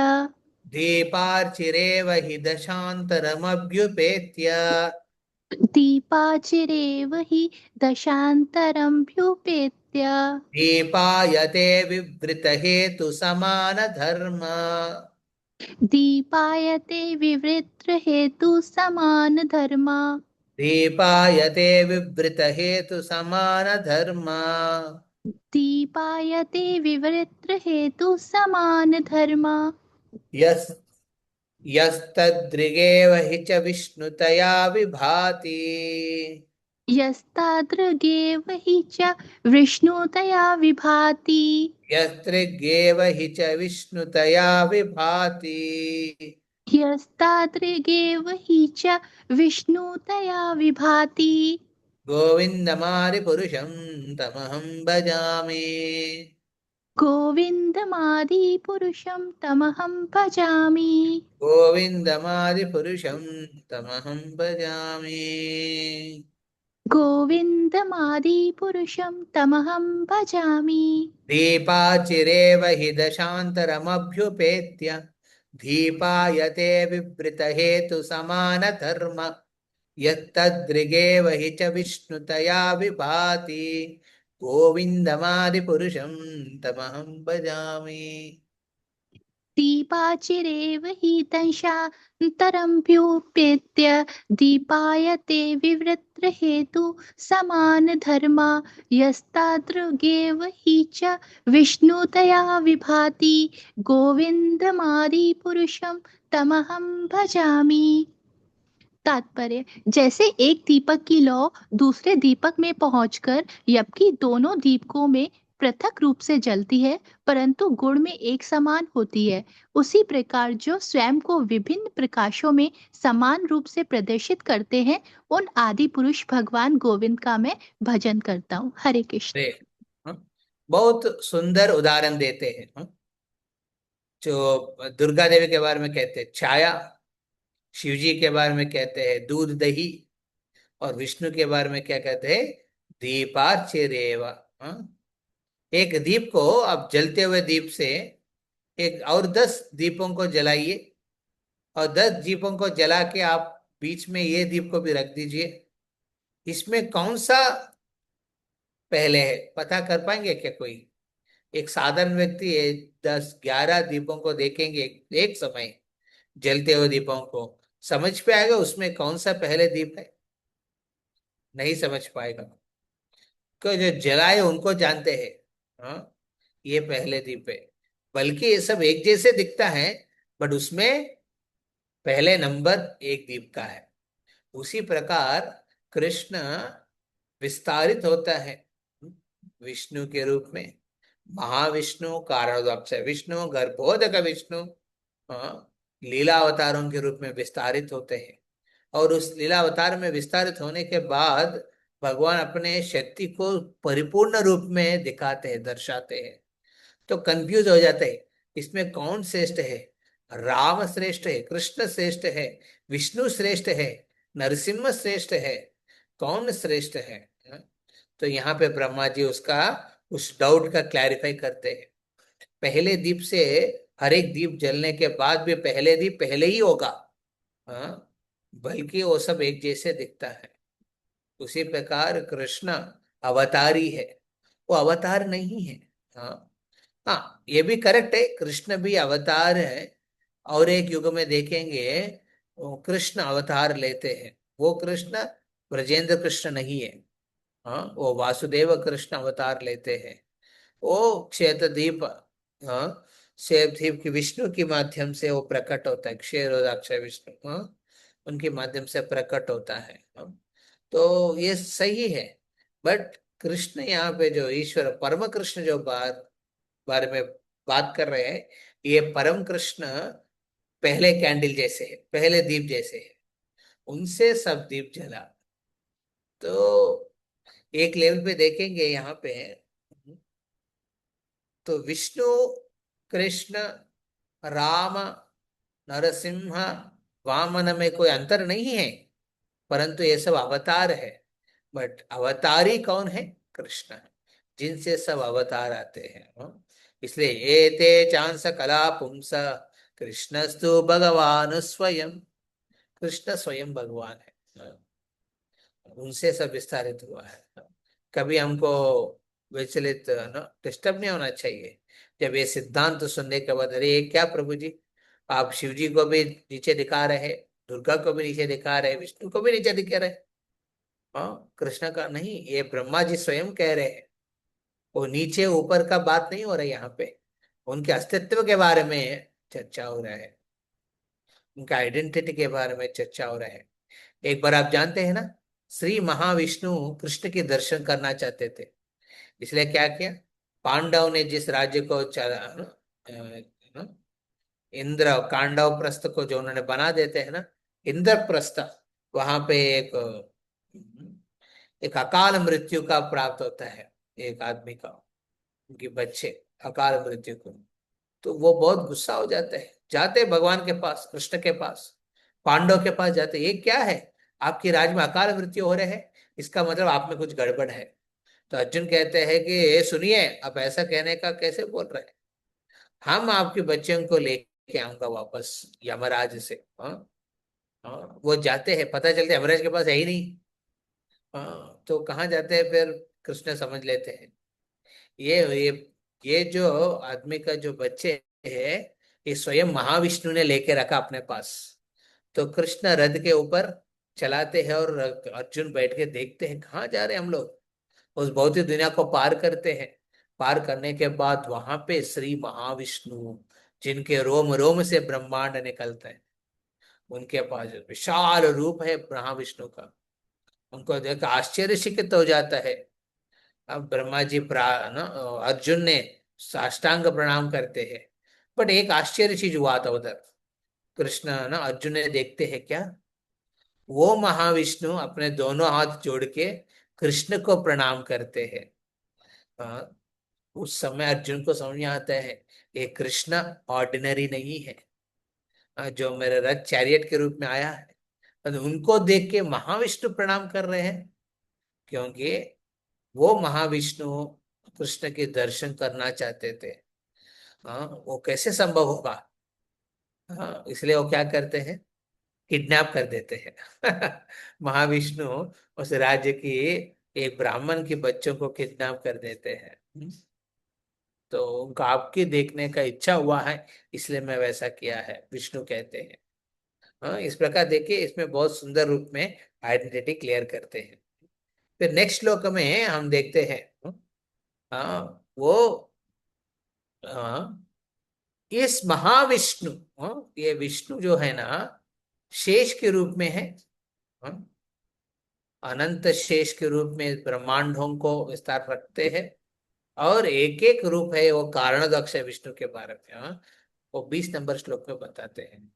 दीपार्चिरेव हि दशान्तरमभ्युपेत्य, दीपाचिरेव हि दशान्तरमभ्युपेत्य, दीपायते विवृतहेतु समानधर्म, दीपायते विवृत्र समान धर्मा, दीपायते विवृतहेतु समानधर्म, दीपायते विवृत्र समान धर्मा, यस् यस्तदृगेव हि च विष्णुतया विभाति, यस्तादृगेव हि च विष्णुतया विभाति, यस्तृगेव हि च विष्णुतया विभाति, यस्तादृगेव हि च विष्णुतया विभाति, गोविन्दमादिपुरुषं तमहं भजामि, गोविन्दमादिपुरुषं तमहं भजामि, गोविन्दमादिपुरुषं तमहं भजामि। गोविन्दमादिपुरुषं तमहं भजामि, दीपाचिरेव हि दशान्तरमभ्युपेत्य, दीपायते विवृतहेतु समानधर्म, यत्तदृगेव हि च विष्णुतया विभाति, गोविन्दमादिपुरुषं तमहं भजामि। दीपाचिरेव हि दशान्तरमभ्युपेत्य, दीपायते विवृत्रहेतुसमानधर्मा, यस्तादृगेव हि च विष्णुतया विभाति, गोविन्दमादिपुरुषं तमहं भजामि। तात्पर्य, जैसे एक दीपक की लौ दूसरे दीपक में पहुंचकर जबकि दोनों दीपकों में पृथक रूप से जलती है परंतु गुण में एक समान होती है, उसी प्रकार जो स्वयं को विभिन्न प्रकाशों में समान रूप से प्रदर्शित करते हैं, उन आदि पुरुष भगवान गोविंद का मैं भजन करता हूँ। हरे कृष्ण। हाँ, बहुत सुंदर उदाहरण देते हैं। जो दुर्गा देवी के बारे में कहते हैं, छाया शिव जी के बारे में कहते हैं दूध दही, और विष्णु के बारे में क्या कहते हैं, दीपार्चिरेव। हाँ? एक दीप को आप जलते हुए दीप से एक और 10 दीपों को जलाइए, और 10 दीपों को जला के आप बीच में ये दीप को भी रख दीजिए, इसमें कौन सा पहले है पता कर पाएंगे क्या कोई? एक साधारण व्यक्ति है 10-11 दीपों को देखेंगे एक समय, जलते हुए दीपों को, समझ पे आएगा उसमें कौन सा पहले दीप है? नहीं समझ पाएगा। तो जो जलाए उनको जानते हैं, हाँ, ये पहले दीप है। बल्कि ये सब एक जैसे दिखता है, बट उसमें पहले नंबर एक दीप का है। उसी प्रकार कृष्ण विस्तारित होता है विष्णु के रूप में, महाविष्णु, कारणोदक विष्णु, गर्भोदक विष्णु, हाँ, लीला अवतारों के रूप में विस्तारित होते हैं। और उस लीला अवतार में विस्तारित होने के बाद भगवान अपने शक्ति को परिपूर्ण रूप में दिखाते हैं, दर्शाते हैं। तो कंफ्यूज हो जाते हैं, इसमें कौन श्रेष्ठ है? राम श्रेष्ठ है, कृष्ण श्रेष्ठ है, विष्णु श्रेष्ठ है, नरसिम्हा श्रेष्ठ है, कौन श्रेष्ठ है? तो यहाँ पे ब्रह्मा जी उसका उस डाउट का क्लैरिफाई करते हैं। पहले दीप से हर एक दीप जलने के बाद भी पहले दीप पहले ही होगा, हाँ, बल्कि वो सब एक जैसे दिखता है। उसी प्रकार कृष्ण अवतारी है, वो अवतार नहीं है। हाँ, हाँ, ये भी करेक्ट है, कृष्ण भी अवतार है। और एक युग में देखेंगे वो कृष्ण अवतार लेते हैं, वो कृष्ण ब्रजेंद्र कृष्ण नहीं है। हाँ, वो वासुदेव कृष्ण अवतार लेते हैं। वो क्षेत्रदीप, हाँ, क्षेत्रदीप की विष्णु के माध्यम से वो प्रकट होता है, क्षीरोदाक्ष विष्णु, हाँ, उनके माध्यम से प्रकट होता है। हाँ, तो ये सही है। बट कृष्ण यहाँ पे जो ईश्वर परम कृष्ण जो बारे में बात कर रहे हैं, ये परम कृष्ण पहले कैंडल जैसे है, पहले दीप जैसे है, उनसे सब दीप जला। तो एक लेवल पे देखेंगे यहाँ पे, तो विष्णु, कृष्ण, राम, नरसिंह, वामन में कोई अंतर नहीं है, परंतु ये सब अवतार है। बट अवतारी कौन है? कृष्ण, जिनसे सब अवतार आते हैं। हाँ? इसलिए एते चांस कला पुंस कृष्णस्तु भगवान स्वयं, कृष्ण स्वयं भगवान है। हाँ? उनसे सब विस्तारित हुआ है। कभी हमको विचलित ना डिस्टर्ब नहीं होना चाहिए। जब ये सिद्धांत सुनने के बाद, अरे ये क्या प्रभु जी, आप शिव जी को भी नीचे दिखा रहे हैं, दुर्गा को भी नीचे दिखा रहे हैं, विष्णु को भी नीचे दिखा रहे हैं। हाँ, कृष्ण का नहीं, ये ब्रह्मा जी स्वयं कह रहे हैं। वो नीचे ऊपर का बात नहीं हो रहा है यहाँ पे, उनके अस्तित्व के बारे में चर्चा हो रहा है, उनका आइडेंटिटी के बारे में चर्चा हो रहा है। एक बार आप जानते हैं ना, श्री महाविष्णु कृष्ण के दर्शन करना चाहते थे, इसलिए क्या किया, पांडव ने जिस राज्य को चला, इंद्र कांडव प्रस्थ को जो उन्होंने बना देते हैं ना, इंद्रप्रस्थ, वहां पे एक अकाल मृत्यु का प्राप्त होता है, एक आदमी का, उनके बच्चे अकाल मृत्यु को। तो वो बहुत गुस्सा हो जाते हैं, जाते हैं भगवान के पास, कृष्ण के पास, पांडव के पास जाते हैं, ये क्या है, आपके राज्य में अकाल मृत्यु हो रहे हैं, इसका मतलब आप में कुछ गड़बड़ है। तो अर्जुन कहते हैं कि ये सुनिए, आप ऐसा कहने का कैसे बोल रहे हैं, हम आपके बच्चों को लेके आऊंगा वापस यमराज से। हाँ, हाँ, वो जाते हैं, पता चलता है यमराज के पास है ही नहीं। हाँ, तो कहाँ जाते हैं फिर, कृष्ण समझ लेते हैं, ये ये ये जो आदमी का जो बच्चे है, ये स्वयं महाविष्णु ने लेके रखा अपने पास। तो कृष्ण रथ के ऊपर चलाते हैं, और अर्जुन बैठ के देखते हैं कहाँ जा रहे हैं हम लोग, उस भौतिक दुनिया को पार करते हैं। पार करने के बाद वहां पे श्री महाविष्णु, जिनके रोम रोम से ब्रह्मांड निकलता है, उनके पास विशाल रूप है महाविष्णु का, उनको देख आश्चर्यचकित हो जाता है। अब ब्रह्मा जी न, अर्जुन ने साष्टांग प्रणाम करते हैं। बट एक आश्चर्य चीज हुआ था उधर, कृष्ण ना अर्जुन ने देखते हैं क्या, वो महाविष्णु अपने दोनों हाथ जोड़ के कृष्ण को प्रणाम करते हैं। हाँ, उस समय अर्जुन को समझ में आता है, ये कृष्ण ऑर्डिनरी नहीं है, जो मेरे रथ चैरियट के रूप में आया है, तो उनको देख के महाविष्णु प्रणाम कर रहे हैं, क्योंकि वो महाविष्णु कृष्ण के दर्शन करना चाहते थे। हाँ, वो कैसे संभव होगा? हाँ, इसलिए वो क्या करते हैं, किडनैप कर देते हैं। महाविष्णु उस राज्य की एक ब्राह्मण के बच्चों को किडनैप कर देते हैं। तो उनको आपकी देखने का इच्छा हुआ है, इसलिए मैं वैसा किया है, विष्णु कहते हैं। हाँ, इस प्रकार देखिए, इसमें बहुत सुंदर रूप में आइडेंटिटी क्लियर करते हैं। फिर नेक्स्ट श्लोक में हम देखते हैं, हाँ वो, हाँ, इस महाविष्णु, ये विष्णु जो है ना, शेष के रूप में है। हाँ, अनंत शेष के रूप में ब्रह्मांडों को विस्तार रखते हैं। और एक एक रूप है वो कारण दक्ष है विष्णु के बारे में। हाँ, वो 20 नंबर श्लोक में बताते हैं।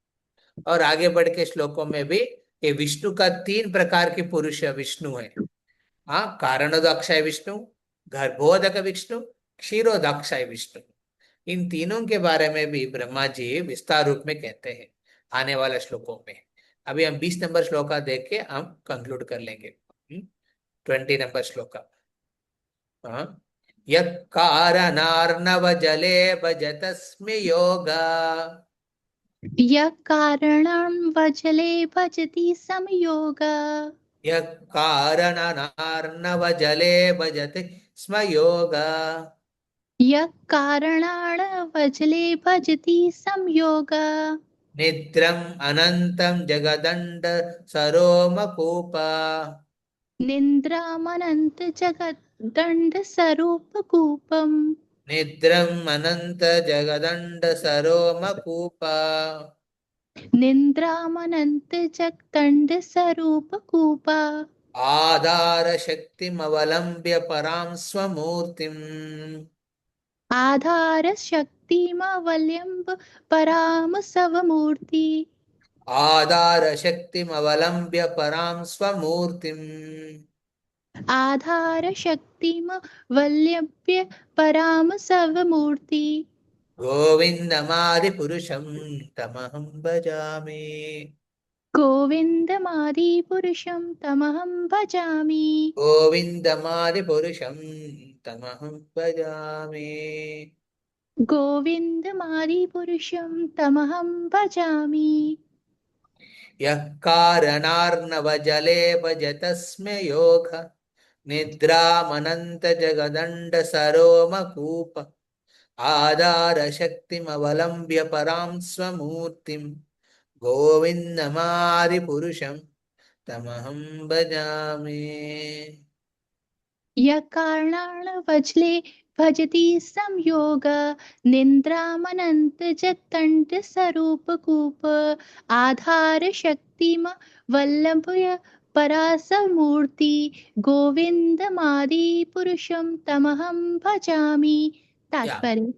और आगे बढ़ के श्लोकों में भी ये विष्णु का 3 प्रकार के पुरुष विष्णु है। हाँ, कारणोदक्षाय विष्णु, गर्भोदक विष्णु, क्षीरोदक्षाय विष्णु। इन तीनों के बारे में भी ब्रह्मा जी विस्तार रूप में कहते हैं आने वाले श्लोकों में। अभी हम 20 नंबर श्लोक का देख के हम कंक्लूड कर लेंगे। 20 नंबर श्लोक। हाँ, यः कारणार्णव जले भजतस्मि योगा, यः कारणं वजले भजति संयोगा, यः कारणार्णव जले भजते स्म योगा, यः कारणाण वजले भजति संयोगा, निद्रम् अनन्तं जगदण्ड सरोमकूपा, निन्द्रामनंत जगदण्ड स्वरूपकूपम्, निद्रम् अनंत जगदण्ड सरोमकूपा, निन्द्रामनंत जगदण्ड स्वरूपकूपा, आधार शक्तिमवलम्ब्य परां स्वमूर्तिम्, आधार शक्तिमवलम्ब पराम स्वमूर्ति, आधार शक्तिमवलम्ब्य परां स्वमूर्तिम्, आधार शक्तिमवलम्ब्य पराम स्वमूर्ति, गोविन्दमादिपुरुषं तमहं भजामि, गोविन्दमादिपुरुषं तमहं भजामि, गोविन्दमादिपुरुषं तमहं भजामि। गोविन्दमादिपुरुषं तमहं भजामि, यः कारणार्णवजले भजतस्मै योग, निद्रामनन्तजगदण्डसरोमकूप, आधारशक्तिमवलम्ब्य परां स्वमूर्तिं, गोविन्दमादिपुरुषं तमहं भजामि। यः कारणान् वज्ले भजति संयोग, निन्द्रामनन्तजगदण्डस्वरूपकूप, आधारशक्तिमवलम्ब्य परासमूर्ति, गोविन्दमादिपुरुषं तमहं भजामि। या तात्पर्य: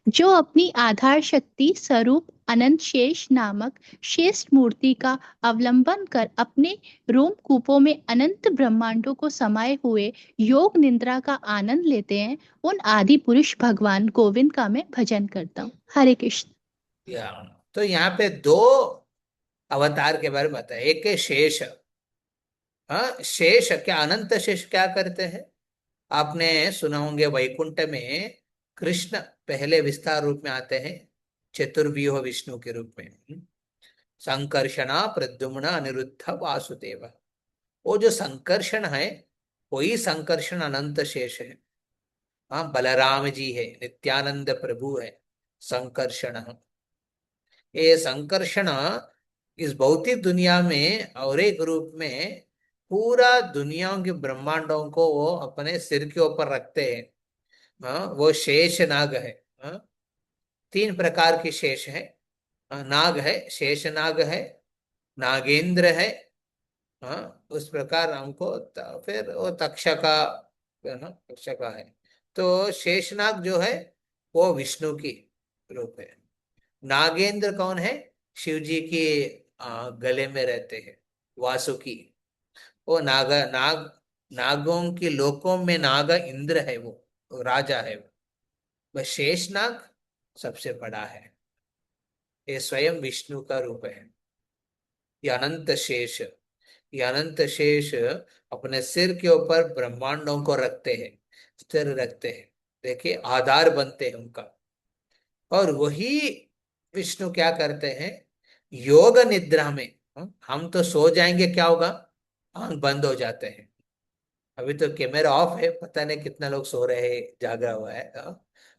जो अपनी आधार शक्ति स्वरूप अनंत शेष नामक शेष मूर्ति का अवलंबन कर अपने रोमकूपों में अनंत ब्रह्मांडों को समाये हुए योग निद्रा का आनंद लेते हैं, उन आदि पुरुष भगवान गोविंद का मैं भजन करता हूँ। हरे कृष्ण। या तो यहाँ पे 2 अवतार के बारे में बताया। एक है शेष। हाँ, शेष क्या, अनंत शेष क्या करते हैं? आपने सुना होंगे वैकुंठ में कृष्ण पहले विस्तार रूप में आते हैं, चतुर्व्यूह विष्णु के रूप में। संकर्षणा प्रद्युम्न अनिरुद्ध वासुदेव। वो जो संकर्षण है, वही संकर्षण अनंत शेष है। हाँ, बलराम जी है, नित्यानंद प्रभु है संकर्षण। ये संकर्षण इस भौतिक दुनिया में और एक रूप में पूरा दुनियाओं के ब्रह्मांडों को वो अपने सिर के ऊपर रखते हैं। हाँ, वो शेष नाग है। हाँ, 3 प्रकार की शेष है। नाग है, शेष नाग है, नागेंद्र है। हाँ, उस प्रकार हमको फिर वो तक्षका है ना, तक्षका है। तो शेषनाग जो है वो विष्णु की रूप है। नागेंद्र कौन है? शिव जी के गले में रहते हैं, वासुकी। वो नागों के लोकों में नाग इंद्र है, वो राजा है। वह शेषनाग सबसे बड़ा है। ये स्वयं विष्णु का रूप है। ये अनंत शेष, ये अनंत शेष अपने सिर के ऊपर ब्रह्मांडों को रखते हैं, स्थिर रखते हैं। देखिए आधार बनते हैं उनका। और वही विष्णु क्या करते हैं, योग निद्रा में, हम तो सो जाएंगे क्या होगा, आंख बंद हो जाते हैं। अभी तो कैमरा ऑफ है, पता नहीं कितना लोग सो रहे हैं, जागा हुआ है।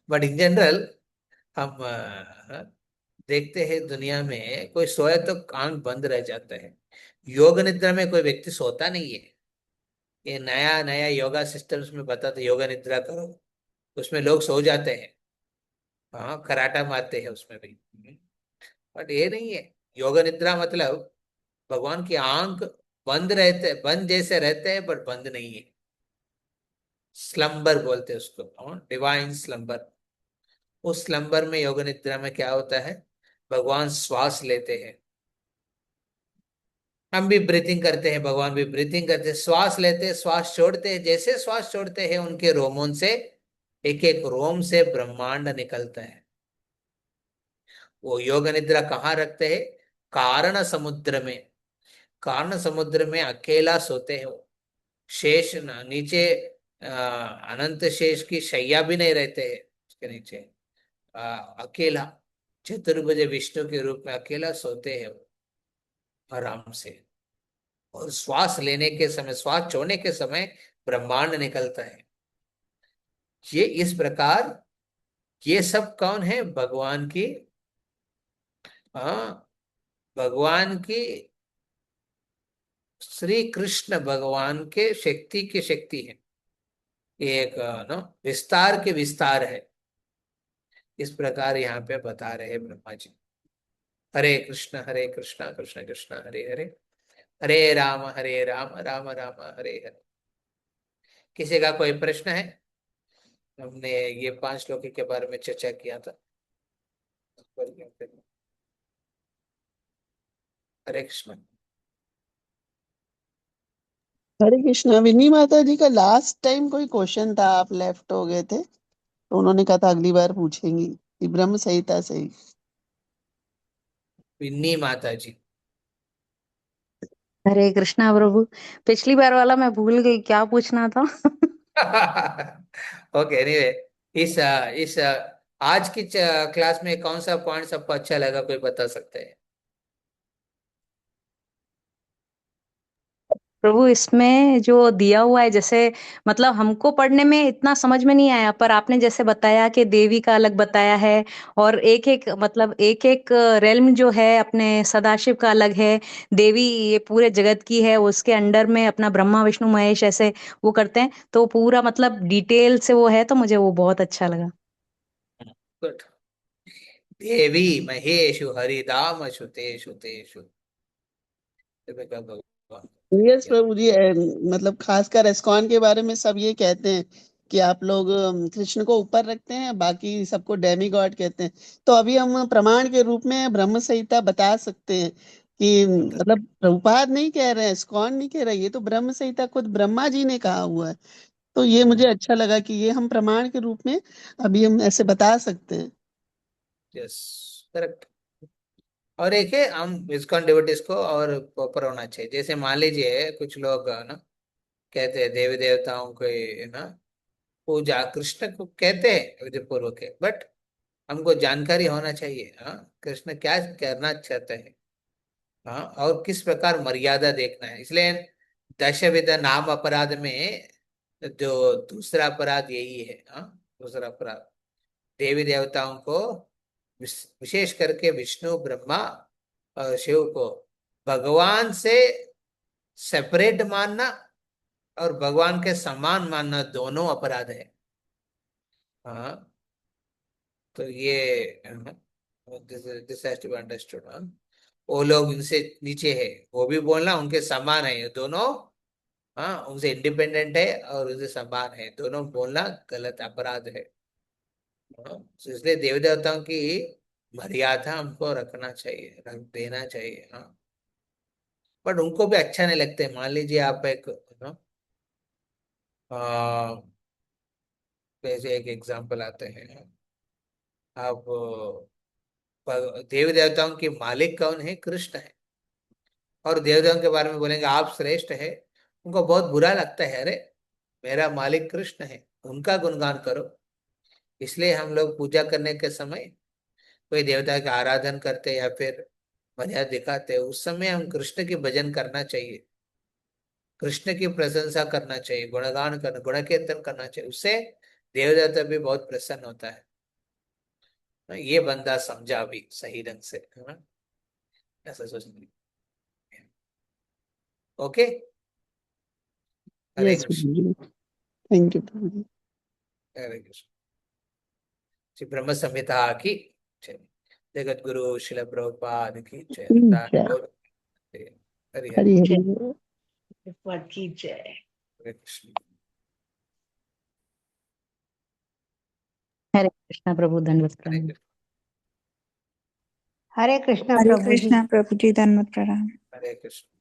बट इन जनरल हम देखते हैं दुनिया में कोई सोए तो आंख बंद रह जाता है। योग निद्रा में कोई व्यक्ति सोता नहीं है। ये नया नया योगा सिस्टम्स में बताते योगा निद्रा करो, उसमें लोग सो जाते हैं। हाँ कराटा मारते हैं उसमें भी। बट ये नहीं है। योग निद्रा मतलब भगवान की आंख बंद रहते, बंद जैसे रहते हैं बट बंद नहीं है। स्लम्बर बोलते हैं उसको, डिवाइन स्लम्बर। उस स्लम्बर में योग निद्रा में क्या होता है, भगवान श्वास लेते हैं, हम भी ब्रीथिंग करते हैं, भगवान भी ब्रीथिंग करते हैं, श्वास लेते हैं, श्वास छोड़ते हैं। जैसे श्वास छोड़ते हैं उनके रोमों से, एक एक रोम से ब्रह्मांड निकलता है। वो योग निद्रा कहाँ रखते हैं, कारण समुद्र में। कारण समुद्र में अकेला सोते हैं वो। शेष नीचे अनंत शेष की शैया भी नहीं रहते हैं उसके नीचे। अकेला चतुर्भुज विष्णु के रूप में अकेला सोते हैं वो आराम से। और श्वास लेने के समय, श्वास छोड़ने के समय ब्रह्मांड निकलता है। ये इस प्रकार, ये सब कौन है, भगवान की, हाँ भगवान की, श्री कृष्ण भगवान के शक्ति की शक्ति है। ये एक नो विस्तार के विस्तार है। इस प्रकार यहाँ पे बता रहे हैं ब्रह्मा जी। हरे कृष्णा कृष्ण कृष्ण हरे हरे, हरे राम राम राम हरे हरे। किसी का कोई प्रश्न है? हमने ये 5 श्लोक के बारे में चर्चा किया था। हरे कृष्ण। हरे कृष्णा। विन्नी माता जी का लास्ट टाइम कोई क्वेश्चन था, आप लेफ्ट हो गए थे, तो उन्होंने कहा था अगली बार पूछेंगी, ये ब्रह्म संहिता से ही। विन्नी माता जी। हरे कृष्णा प्रभु। पिछली बार वाला मैं भूल गई, क्या पूछना था? ओके एनीवे, इस आज की क्लास में कौन सा पॉइंट सबको अच्छा लगा, कोई बता सकते हैं? प्रभु इसमें जो दिया हुआ है, जैसे मतलब हमको पढ़ने में इतना समझ में नहीं आया, पर आपने जैसे बताया कि देवी का अलग बताया है, और एक एक मतलब एक एक रेल्म जो है अपने सदाशिव का अलग है। देवी ये पूरे जगत की है, उसके अंडर में अपना ब्रह्मा विष्णु महेश ऐसे वो करते हैं, तो पूरा मतलब डिटेल से वो है, तो मुझे वो बहुत अच्छा लगा। गुड। देवी महेशु हरिदाम श्रुतेषु तेषु। भगवान। यस प्रभु जी। मतलब खासकर इस्कॉन के बारे में सब ये कहते हैं कि आप लोग कृष्ण को ऊपर रखते हैं, बाकी सबको डेमी गॉड कहते हैं। तो अभी हम प्रमाण के रूप में ब्रह्म संहिता बता सकते हैं कि मतलब प्रभुपाद नहीं कह रहे हैं, इस्कॉन नहीं कह रहा, ये तो ब्रह्म संहिता खुद ब्रह्मा जी ने कहा हुआ है। तो ये मुझे अच्छा लगा कि ये हम प्रमाण के रूप में अभी हम ऐसे बता सकते हैं। Yes, correct. और एक है हम इस्कॉन डिवोटीज को और प्रॉपर होना चाहिए। जैसे मान लीजिए कुछ लोग ना कहते हैं देवी देवताओं को ना पूजा कृष्ण को कहते हैं विधि पूर्वक है, बट हमको जानकारी होना चाहिए, हाँ कृष्ण क्या करना चाहते हैं, हाँ और किस प्रकार मर्यादा देखना है। इसलिए दशविध नाम अपराध में जो दूसरा अपराध यही है, हाँ दूसरा अपराध देवी देवताओं को, विशेष करके विष्णु ब्रह्मा और शिव को भगवान से सेपरेट मानना और भगवान के समान मानना दोनों अपराध है। हाँ तो ये this has to be understood. वो लोग उनसे नीचे है, वो भी बोलना उनके समान है, ये दोनों, हाँ उनसे इंडिपेंडेंट है और उनसे समान है, दोनों बोलना गलत अपराध है। हाँ, तो इसलिए देवी देवताओं की मर्यादा हमको रखना चाहिए, रख देना चाहिए। हाँ बट उनको भी अच्छा नहीं लगता है। मान लीजिए आप एक नो, जैसे एक एग्जांपल आते हैं, आप देवी देवताओं के मालिक कौन है? कृष्ण है। और देवताओं के बारे में बोलेंगे आप श्रेष्ठ है, उनको बहुत बुरा लगता है, अरे मेरा मालिक कृष्ण है, उनका गुणगान करो। इसलिए हम लोग पूजा करने के समय कोई देवता का आराधन करते या फिर मर्यादा दिखाते, उस समय हम कृष्ण की भजन करना चाहिए, कृष्ण की प्रशंसा करना चाहिए, गुणगान करना, गुण कीर्तन करना चाहिए। उससे देवदेवता भी बहुत प्रसन्न होता है। ये बंदा समझा भी सही ढंग से, है ना, ऐसा सोचना। Okay. Hare yes Krishna. Prabhu ji, thank you Prabhu ji. Hare Krishna. Shri Brahma Samhita की जय। जगत गुरु शिल प्रभुपाद की जय। जय। हरि हरि। हरि जय हरि। प्रभुपाद की जय। हरे कृष्ण। हरे कृष्णा प्रभु, धन्यवाद हरे प्रणाम। कृष्ण। हरे कृष्णा हरे प्रभु जी। कृष्णा प्रभु जी, धन्यवाद प्रणाम। हरे कृष्ण।